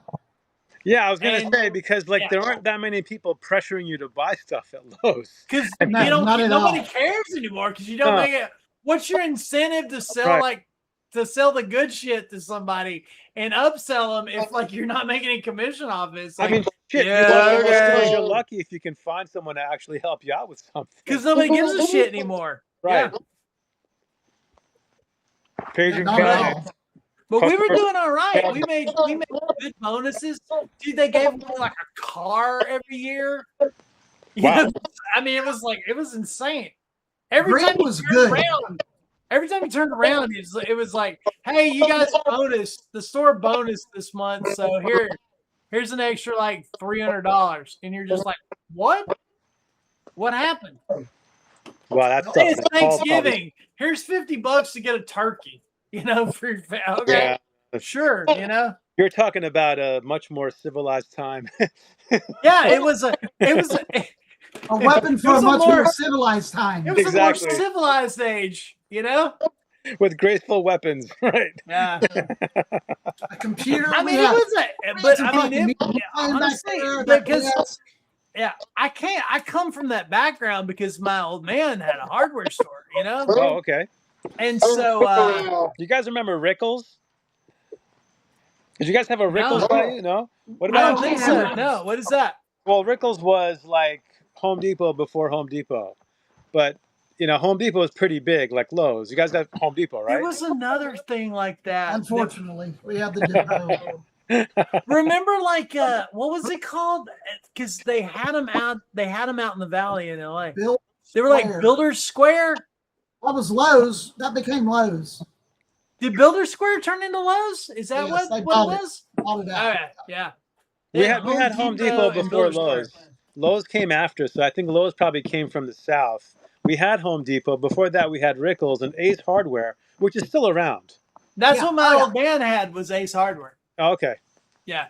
A: Yeah, I was gonna say because there aren't that many people pressuring you to buy stuff at Lowe's.
C: Because nobody cares anymore because you don't make it. What's your incentive to sell to sell the good shit to somebody and upsell them if like you're not making any commission off it? Like,
A: I mean, shit. You're lucky if you can find someone to actually help you out with something.
C: Because nobody gives a shit anymore.
A: Right.
C: Yeah. But we were doing all right. We made good bonuses. Dude, they gave me like a car every year.
A: Wow.
C: I mean, it was insane. Every time you turned around, it was like, hey, you guys the store bonus this month. So here's an extra like $300. And you're just like, what? What happened?
A: Wow, that's
C: it's Thanksgiving. Here's $50 to get a turkey. You know, for your family. Okay, sure. You know,
A: you're talking about a much more civilized time.
C: Yeah, it was a
D: weapon for a much more civilized time.
C: It was a more civilized age. You know,
A: with graceful weapons, right?
C: Yeah.
D: A computer.
C: I mean, honestly, because I come from that background because my old man had a hardware store. You know.
A: Oh, okay.
C: And so,
A: you guys remember Rickles? Did you guys have a Rickles by you? No. What about?
C: I don't think so. No. What is that?
A: Well, Rickles was like Home Depot before Home Depot, but you know, Home Depot is pretty big, like Lowe's. You guys got Home Depot, right?
C: There was another thing like that.
D: Unfortunately, we have the Depot.
C: Remember, like, what was it called? Because they had them out. They had them out in the valley in LA. They were like Builders Square.
D: That was Lowe's. That became Lowe's.
C: Did Builders Square turn into Lowe's? Is that what it was?
D: Bought it out.
C: Okay, yeah.
A: We had Home Depot before Lowe's. Lowe's came after, so I think Lowe's probably came from the south. We had Home Depot. Before that, we had Rickles and Ace Hardware, which is still around.
C: That's what my old man had was Ace Hardware.
A: Oh, okay.
C: Yeah.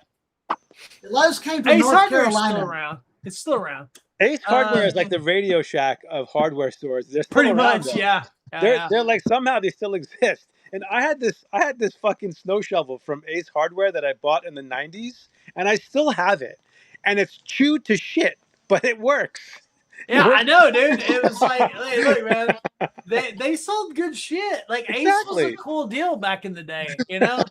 D: Lowe's came from North Carolina.
C: Still around. It's still around.
A: Ace Hardware is like the Radio Shack of hardware stores. They're still
C: pretty
A: around,
C: much, yeah.
A: They're like somehow they still exist. And I had this fucking snow shovel from Ace Hardware that I bought in the 90s, and I still have it. And it's chewed to shit. but it works.
C: Yeah, I know, dude. It was like, hey, look, man, they sold good shit. Like Ace was a cool deal back in the day, you know.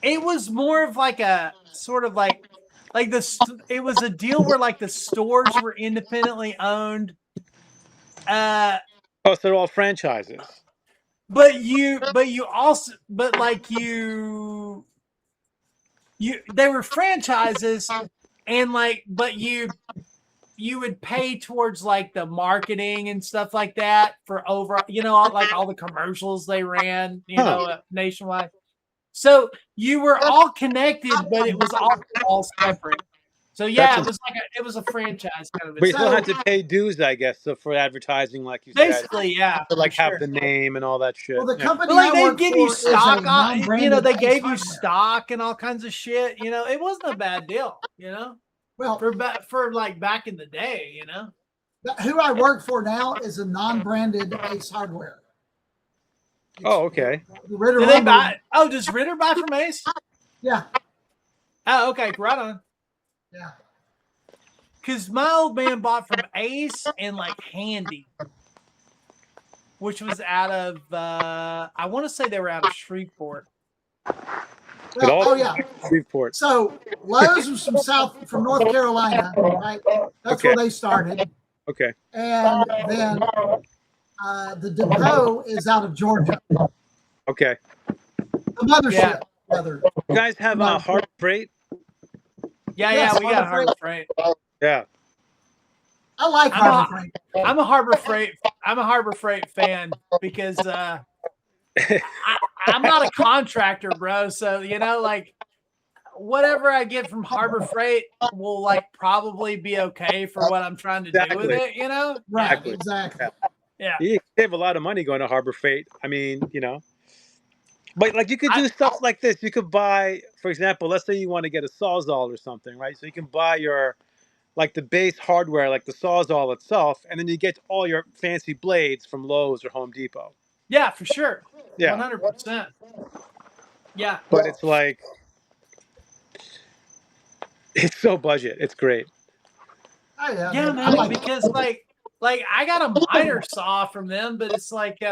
C: It was more of like a sort of like it was a deal where like the stores were independently owned.
A: So they're all franchises.
C: But they were franchises, and like, but you would pay towards like the marketing and stuff like that for over, like all the commercials they ran, nationwide. So you were all connected, but it was all separate. So yeah, it was a franchise kind of.
A: But you still had to pay dues, I guess, so for advertising, like you said.
C: Basically, yeah.
A: To like have the name and all that shit.
D: Well, the company
C: like
D: I
C: they
D: work
C: give
D: for
C: you stock, they gave you
D: hardware.
C: stock and all kinds of shit. It wasn't a bad deal.
D: Well,
C: for like back in the day,
D: Who I work for now is a non-branded Ace Hardware.
A: Oh, okay.
C: Do they buy? Oh, does Ritter buy from Ace?
D: Yeah.
C: Oh, okay. Right on.
D: Yeah.
C: Because my old man bought from Ace and like Handy, which was out of, I want to say they were out of Shreveport.
D: Well, yeah.
A: Shreveport.
D: So Lowe's was from North Carolina, right? That's where they started.
A: Okay.
D: And then the depot is out of Georgia.
A: Okay.
D: The mothership, rather.
A: You guys have Harbor Freight?
C: Yeah, we got Harbor Freight.
A: Yeah.
D: I like Harbor Freight.
C: I'm a Harbor Freight fan because I'm not a contractor, bro. So like whatever I get from Harbor Freight will like probably be okay for what I'm trying to do with it.
D: Right. Exactly.
C: Yeah.
A: You save a lot of money going to Harbor Freight. I mean, but like you could do stuff like this. You could buy, for example, let's say you want to get a Sawzall or something, right? So you can buy like the base hardware, like the Sawzall itself, and then you get all your fancy blades from Lowe's or Home Depot.
C: Yeah, for sure.
A: Yeah.
C: 100%. Yeah.
A: But it's like, it's so budget. It's great.
D: Oh, yeah.
C: Yeah, man, because like I got a miter saw from them, but it's like,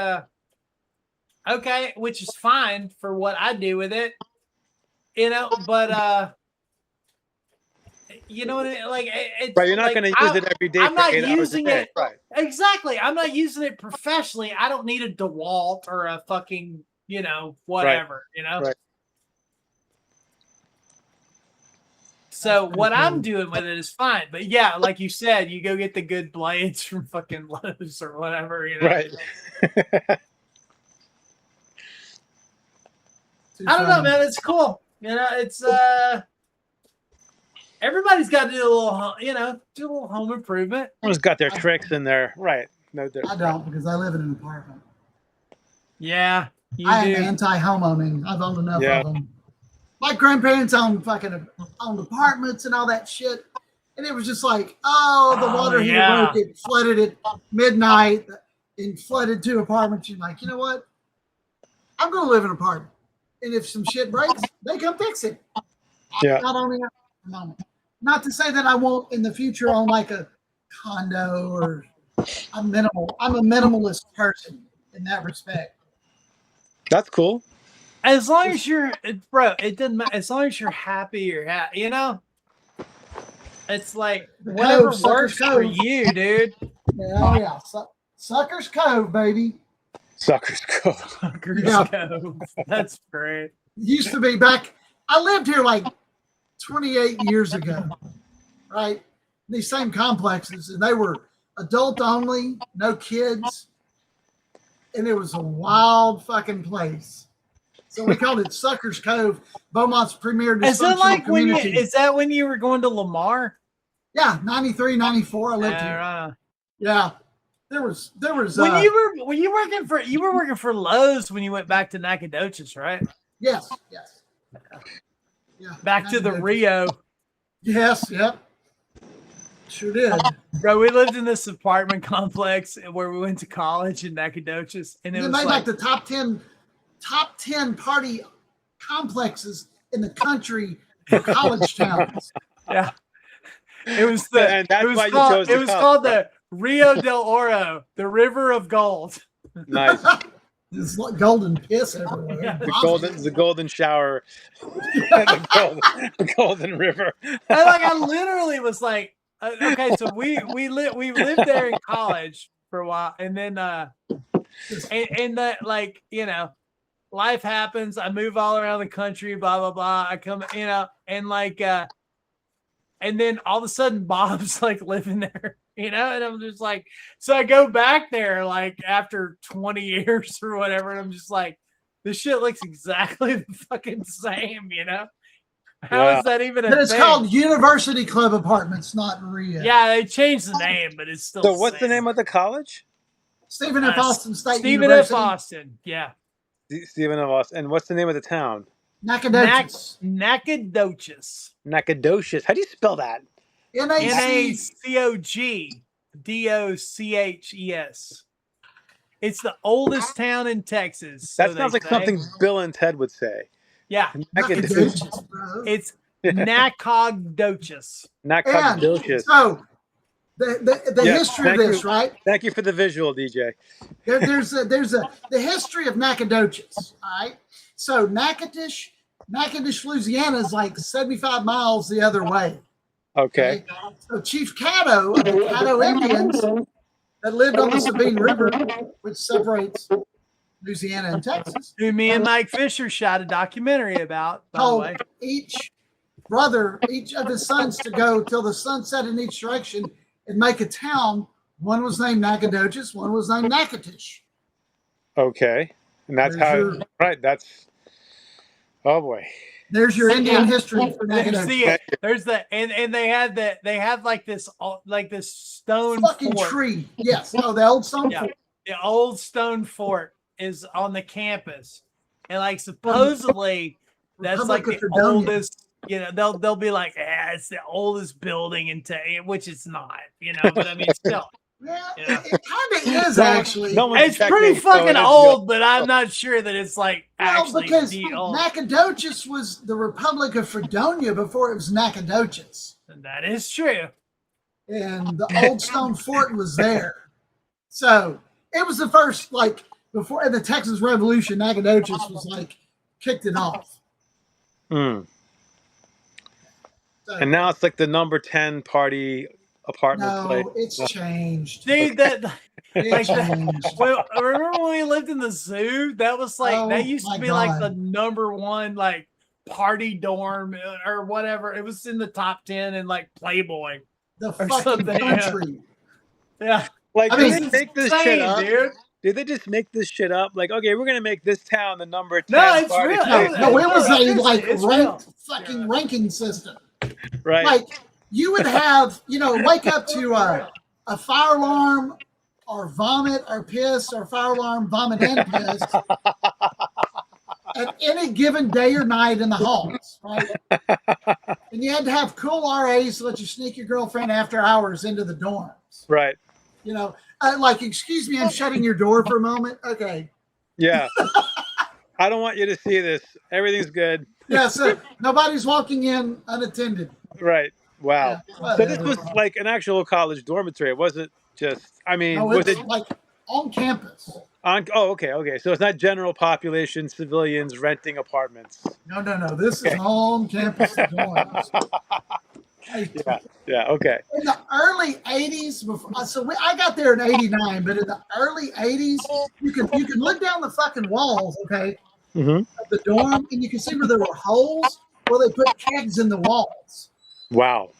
C: okay, which is fine for what I do with it, but you know what I mean? Like, it's
A: right, you're not going to use it every day.
C: I'm not
A: 8 hours
C: using
A: a day.
C: it.
A: Right.
C: Exactly. I'm not using it professionally. I don't need a DeWalt or a fucking, whatever,
A: Right.
C: So what I'm doing with it is fine. But yeah, like you said, you go get the good blades from fucking Lowe's or whatever,
A: Right.
C: I don't know, man. It's cool. It's everybody's got to do a little, do a little home improvement.
A: Everyone's got their tricks in there, right? No,
D: I don't, because I live in an apartment.
C: Yeah,
D: I am anti-homeowning. I've owned enough of them. My grandparents owned apartments and all that shit, and it was just like, the water heater broke. It flooded at midnight and flooded 2 apartments. You're like, you know what? I'm going to live in an apartment. And if some shit breaks, they come fix it.
A: Yeah.
D: Not only at the moment. Not to say that I won't in the future own like a condo or I'm a minimalist person in that respect.
A: That's cool.
C: As long as you're, bro, it doesn't matter. As long as you're happy, you're happy. It's like whatever works for you, dude.
D: Yeah. Suckers Cove, baby.
A: Suckers Cove.
C: Suckers Cove. That's great.
D: Used to be back. I lived here like 28 years ago, right? These same complexes, and they were adult only, no kids, and it was a wild fucking place. So we called it Suckers Cove, Beaumont's premier dysfunctional community.
C: Is that when you were going to Lamar?
D: Yeah, 93, 94. I lived here. Yeah. There was
C: when you were working for Lowe's when you went back to Nacogdoches, right?
D: Yes. Yeah.
C: Back to the Rio.
D: Yes, yep. Sure did.
C: Bro, we lived in this apartment complex where we went to college in Nacogdoches, and it was
D: like the top 10 party complexes in the country for college towns.
C: Yeah. It was the
A: And that's why you chose
C: it was
A: cup,
C: called
A: right?
C: the Rio del Oro, the River of Gold.
A: Nice.
D: It's like golden piss everywhere.
C: Yeah.
A: The golden shower, the golden river.
C: I literally was like, okay, so we lived there in college for a while, and then and that, like, you know, life happens. I move all around the country, blah blah blah. I come, you know, and like and then all of a sudden Bob's like living there, you know, and I'm just like, so I go back there like after 20 years or whatever, and I'm just like, this shit looks exactly the fucking same, you know. How is that even a
D: thing? It's
C: thing?
D: called University Club Apartments, not Rio.
C: Yeah, they changed the name, but it's still.
A: So what's the name of the college?
D: Stephen F. Austin State
C: Stephen
D: University.
C: F. Austin, yeah.
A: Stephen F. Austin. And what's the name of the town?
D: Nacogdoches.
C: Nacogdoches.
A: Nacogdoches. How do you spell that?
C: Nacogdoches. It's the oldest town in Texas.
A: That sounds like something Bill and Ted would say.
C: Yeah.
D: Nacogdoches, bro.
C: It's Nacogdoches.
A: Nacogdoches.
D: So the history of this, right?
A: Thank you for the visual, DJ.
D: There's the history of Nacogdoches. All right. So Natchitoches, Louisiana is like 75 miles the other way.
A: Okay.
D: So Chief Caddo of the Caddo Indians that lived on the Sabine River, which separates Louisiana and Texas,
C: Who me and Mike Fisher shot a documentary about, by the
D: told
C: way.
D: each of his sons to go till the sun set in each direction and make a town. One was named Nacogdoches, one was named Natchitoches.
A: Okay. And that's right. That's, oh boy.
D: There's your Indian history for Nacogdoches.
C: And they had like this stone
D: Fucking
C: fort.
D: tree. Yes. Oh, the old stone
C: Yeah.
D: fort.
C: The old stone fort is on the campus, and like supposedly that's
D: Republic
C: like
D: of
C: the
D: Fredonia.
C: oldest. You know, they'll be like, it's the oldest building in which it's not. You know, but I mean, still.
D: Yeah,
C: Yeah.
D: it kind of is actually.
A: No one's
C: It's pretty
A: checking, so
C: fucking
A: it is
C: old, but I'm not sure that it's like actually
D: because
C: the old.
D: Nacogdoches was the Republic of Fredonia before it was Nacogdoches.
C: That is true.
D: And the old stone fort was there. So it was the first, like, before in the Texas Revolution, Nacogdoches was like kicked it off.
A: Mm.
D: So,
A: And now it's like the number 10 party apartment place.
D: no, it's changed.
C: Dude,
D: It
C: like
D: changed.
C: well, remember when we lived in the zoo? That was like
D: Oh,
C: that used
D: my
C: to be like the
D: God.
C: number one like party dorm or whatever. It was in the top 10 in like Playboy.
D: The
C: or
D: fucking
C: something, yeah.
D: country.
C: Yeah,
A: Like,
D: I
A: did
D: mean,
A: they make this
C: insane,
A: shit up?
C: dude.
A: Did they just make this shit up? Like, okay, we're gonna make this town the number 10
C: No, it's
A: party
C: real.
A: place.
D: No, it was a like
C: It's
D: ranked
C: real.
D: fucking ranking system.
A: Right.
D: Like you would have, wake up to a fire alarm or vomit or piss or fire alarm, vomit and piss at any given day or night in the halls, right? And you had to have cool RAs to let you sneak your girlfriend after hours into the dorms.
A: Right.
D: Like, excuse me, I'm shutting your door for a moment. Okay.
A: Yeah. I don't want you to see this. Everything's good.
D: Yeah, so nobody's walking in unattended.
A: Right. Wow.
D: Yeah,
A: So this was like an actual college dormitory. It wasn't just, I mean,
D: no,
A: was
D: it's
A: it
D: like on campus.
A: on? Oh, okay. Okay. So it's not general population, civilians renting apartments.
D: No. This is on campus dorms.
A: Yeah. Okay.
D: In the early 80s, I got there in 89, but in the early 80s, you can look down the fucking walls, okay,
A: Mm-hmm.
D: of the dorm, and you can see where there were holes where they put kegs in the walls,
A: Wow.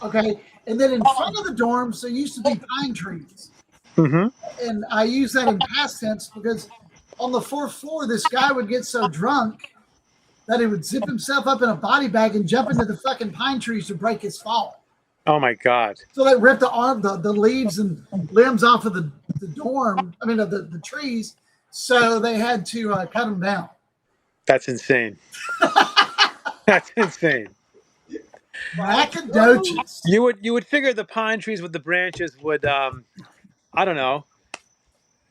D: okay? And then in front of the dorms, there used to be pine trees.
A: Mm-hmm.
D: And I use that in past tense because on the fourth floor, this guy would get so drunk that he would zip himself up in a body bag and jump into the fucking pine trees to break his fall.
A: Oh my God.
D: So they ripped the leaves and limbs off of the dorm, the trees. So they had to cut them down.
A: That's insane. That's insane.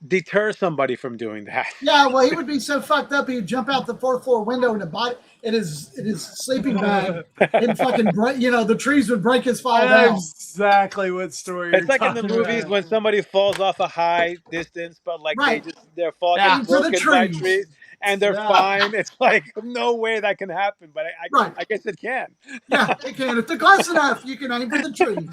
A: deter somebody from doing that.
D: Yeah, well, he would be so fucked up, he'd jump out the 4th floor window in his sleeping bag and fucking break. The trees would break his fall
C: I know
D: down.
C: exactly what story.
A: It's like in the movies when somebody falls off a high distance, but like their fall gets broken by trees and they're fine. It's like no way that can happen, but I guess it can.
D: Yeah, it can. If they're close enough, you can aim for the trees.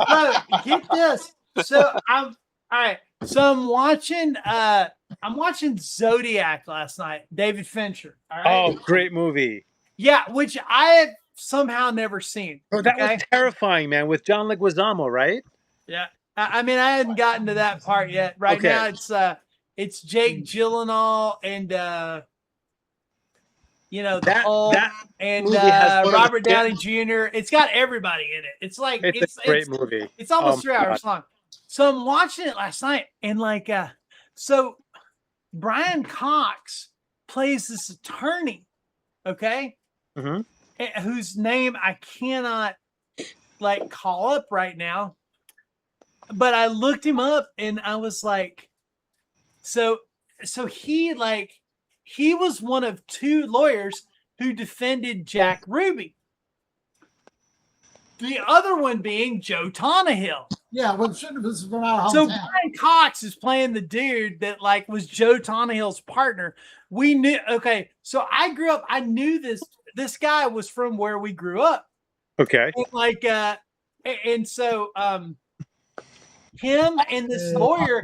C: Bro, get this. So all right. So I'm watching Zodiac last night. David Fincher. All right.
A: Oh, great movie.
C: Yeah, which I have somehow never seen.
A: Oh, that was terrifying, man, with John Leguizamo, right?
C: Yeah. I mean, I hadn't gotten to that part yet. Right now it's Jake Gyllenhaal and Robert Downey Jr. It's got everybody in it. It's like
A: it's a great movie.
C: It's almost 3 hours long. So I'm watching it last night, and so Brian Cox plays this attorney, okay, whose name I cannot call up right now, but I looked him up, and I was like, so he was one of 2 lawyers who defended Jack Ruby. The other one being Joe Tannehill.
D: Yeah, well, it was from our hometown.
C: So Brian Cox is playing the dude that was Joe Tannehill's partner. We knew. Okay, so I grew up. I knew this guy was from where we grew up.
A: Okay.
C: And so him and this lawyer.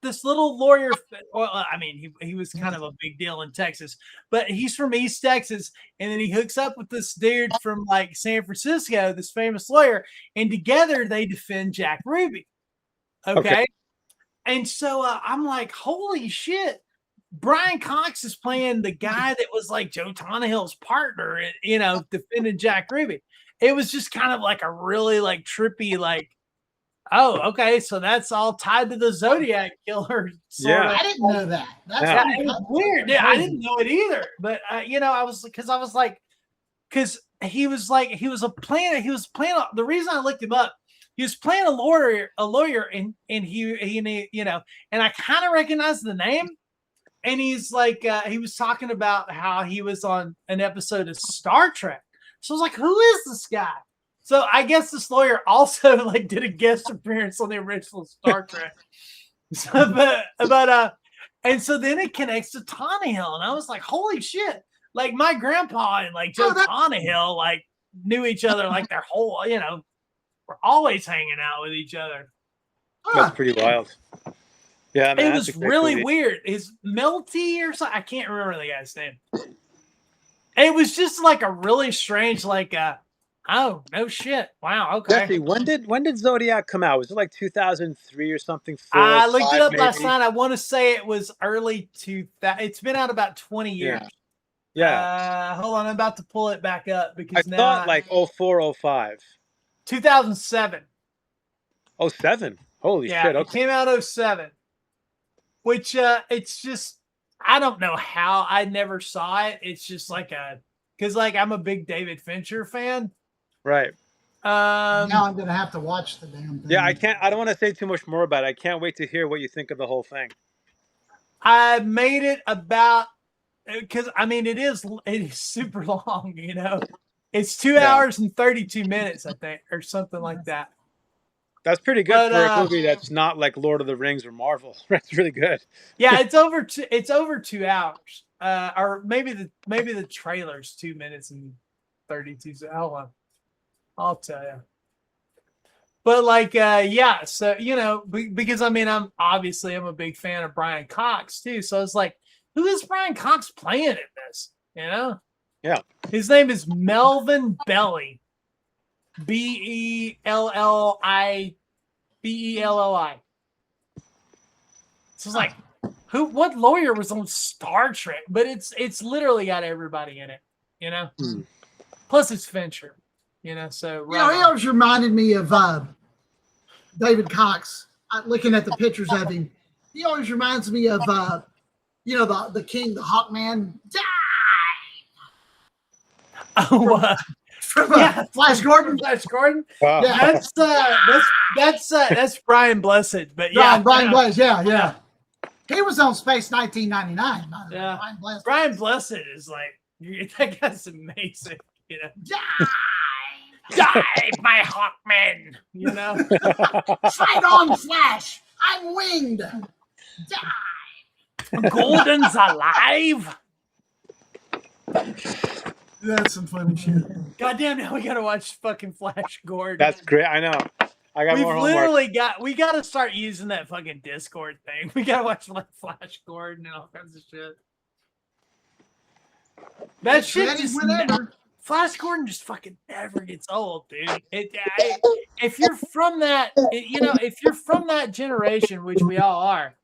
C: This little lawyer. Well, I mean, he was kind of a big deal in Texas, but he's from East Texas, and then he hooks up with this dude from San Francisco, this famous lawyer, and together they defend Jack Ruby. Okay. And so I'm like, holy shit! Brian Cox is playing the guy that was Joe Tannehill's partner, defending Jack Ruby. It was just kind of a really trippy oh, okay. So that's all tied to the Zodiac killer.
D: Yeah, I didn't know that.
C: That's weird. Yeah, I didn't know it either. But I was playing. The reason I looked him up, he was playing a lawyer, and he and I kind of recognized the name. And he's he was talking about how he was on an episode of Star Trek. So I was like, who is this guy? So I guess this lawyer also did a guest appearance on the original Star Trek. And so then it connects to Tannehill, and I was like, holy shit! My grandpa and Joe Tannehill knew each other their whole we're always hanging out with each other.
A: That's pretty wild. Yeah, man,
C: it was really weird. Is Melty or something? I can't remember the guy's name. It was just a really strange oh, no shit. Wow, okay.
A: Jesse, when did Zodiac come out? Was it 2003 or something?
C: I looked it up last night. I want to say it was early 2000. It's been out about 20 years.
A: Yeah.
C: Hold on. I'm about to pull it back up because
A: I thought 04, 05.
C: 2007.
A: 07? Holy shit. Okay.
C: It came out 07. Which, it's just, I don't know how I never saw it. It's just because I'm a big David Fincher fan.
A: Right.
D: Now I'm gonna have to watch the damn thing.
A: Yeah, I don't want to say too much more about it. I can't wait to hear what you think of the whole thing.
C: I made it about because it is super long, It's 2 hours and 32 minutes, I think, or something like that.
A: That's pretty good for a movie that's not like Lord of the Rings or Marvel. That's really good.
C: Yeah, it's over 2 hours. Or maybe the trailer's 2 minutes and 32. So hold on. I'll tell you. But so because I'm a big fan of Brian Cox too. So I was like, who is Brian Cox playing in this? Yeah. His name is Melvin Belli. Belloi. So it's what lawyer was on Star Trek? But it's literally got everybody in it, Plus it's Fincher, so
D: he always reminded me of David Cox. Looking at the pictures of him, he always reminds me of the king, the Hawkman. Die.
C: Oh,
D: From
C: Yeah.
D: Flash Gordon.
C: Flash Gordon.
A: Wow.
D: Yeah.
C: That's Brian Blessed, but yeah,
D: Brian Blessed. Yeah. He was on Space 1999.
C: Yeah.
D: Brian Blessed.
C: Brian Blessed is like that guy's amazing. You know, die, my Hawkman. You know,
D: fight on, Flash. I'm winged. Die.
C: Golden's alive.
D: That's some funny shit.
C: Goddamn! Now we gotta watch fucking Flash Gordon.
A: That's great. I know. I got more homework.
C: We gotta start using that fucking Discord thing. We gotta watch like Flash Gordon and all kinds of shit. That shit just Flash Gordon just fucking never gets old, dude. If you're from that, if you're from that generation, which we all are,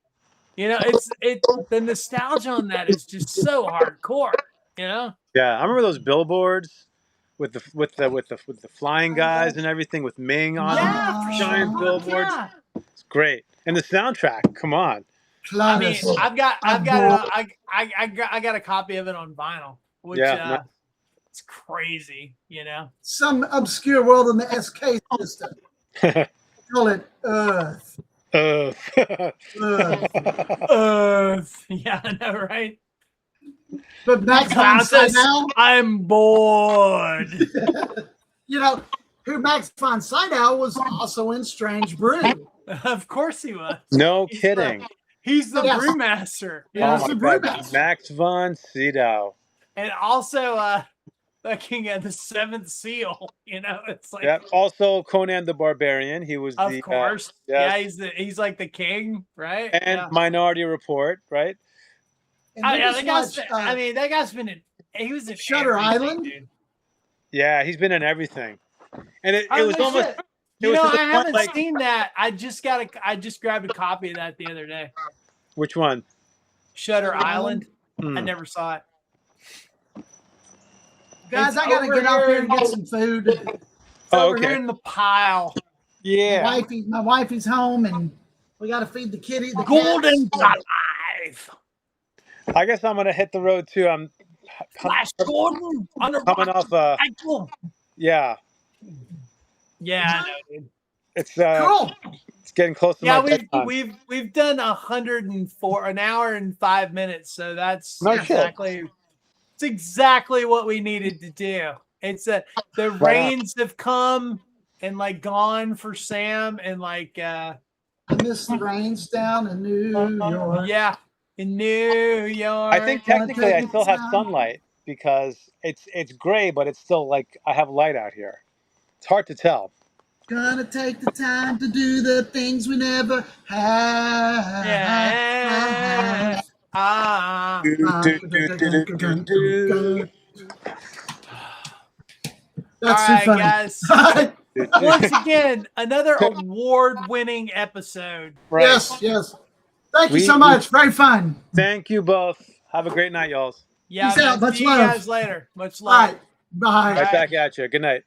C: the nostalgia on that is just so hardcore. You know?
A: Yeah, I remember those billboards with the flying guys and everything with Ming on them. Giant billboards.
C: Yeah.
A: It's great. And the soundtrack, come on.
C: I mean, I got a copy of it on vinyl, which it's crazy, you know.
D: Some obscure world in the SK system. Call it Earth.
A: Earth.
C: Yeah, I know, right?
D: But Max von Sydow,
C: I'm bored.
D: You know who Max von Sydow was also in Strange Brew.
C: Of course he was.
A: No kidding.
C: He's the brewmaster.
D: Yeah,
A: Oh
D: the
A: my God.
D: brewmaster.
A: Max von Sydow.
C: And also fucking the Seventh Seal. You know, it's like
A: Also Conan the Barbarian. He was
C: of course. He's like the king, right?
A: And Minority Report, right?
C: That guy's been in. He was in
D: Shutter Island.
C: Dude.
A: Yeah, he's been in everything. And it was almost.
C: I haven't seen that. I just grabbed a copy of that the other day.
A: Which one?
C: Shutter Island. I never saw it.
D: Guys, I gotta get out there and get some food.
C: It's over here in the pile.
A: Yeah.
D: My wifey's home, and we gotta feed the kitty. The
C: Golden's alive.
A: I guess I'm gonna hit the road too. I'm
C: Flash Gordon
A: coming off. Yeah.
C: Yeah, I know, dude.
A: It's
D: cool.
A: It's getting close to my bedtime.
C: we've done 104 an hour and 5 minutes, so that's exactly what we needed to do. It's the rains have come and like gone for Sam, and like
D: I miss the rains down in New York.
C: Yeah, in New York.
A: I think technically I still have sunlight because it's gray, but it's still like I have light out here. It's hard to tell.
D: Gonna take the time to do the things we never had.
C: Yeah.
D: That's
C: all right,
D: too funny.
C: guys. Once again, another award-winning episode.
A: Right.
D: Yes. Thank you so much. Very fun.
A: Thank you both. Have a great night, y'all.
C: Yeah,
D: Peace out. Much
C: see
D: love.
C: you guys later. Much love.
D: All right. Bye.
A: Right back at you. Good night.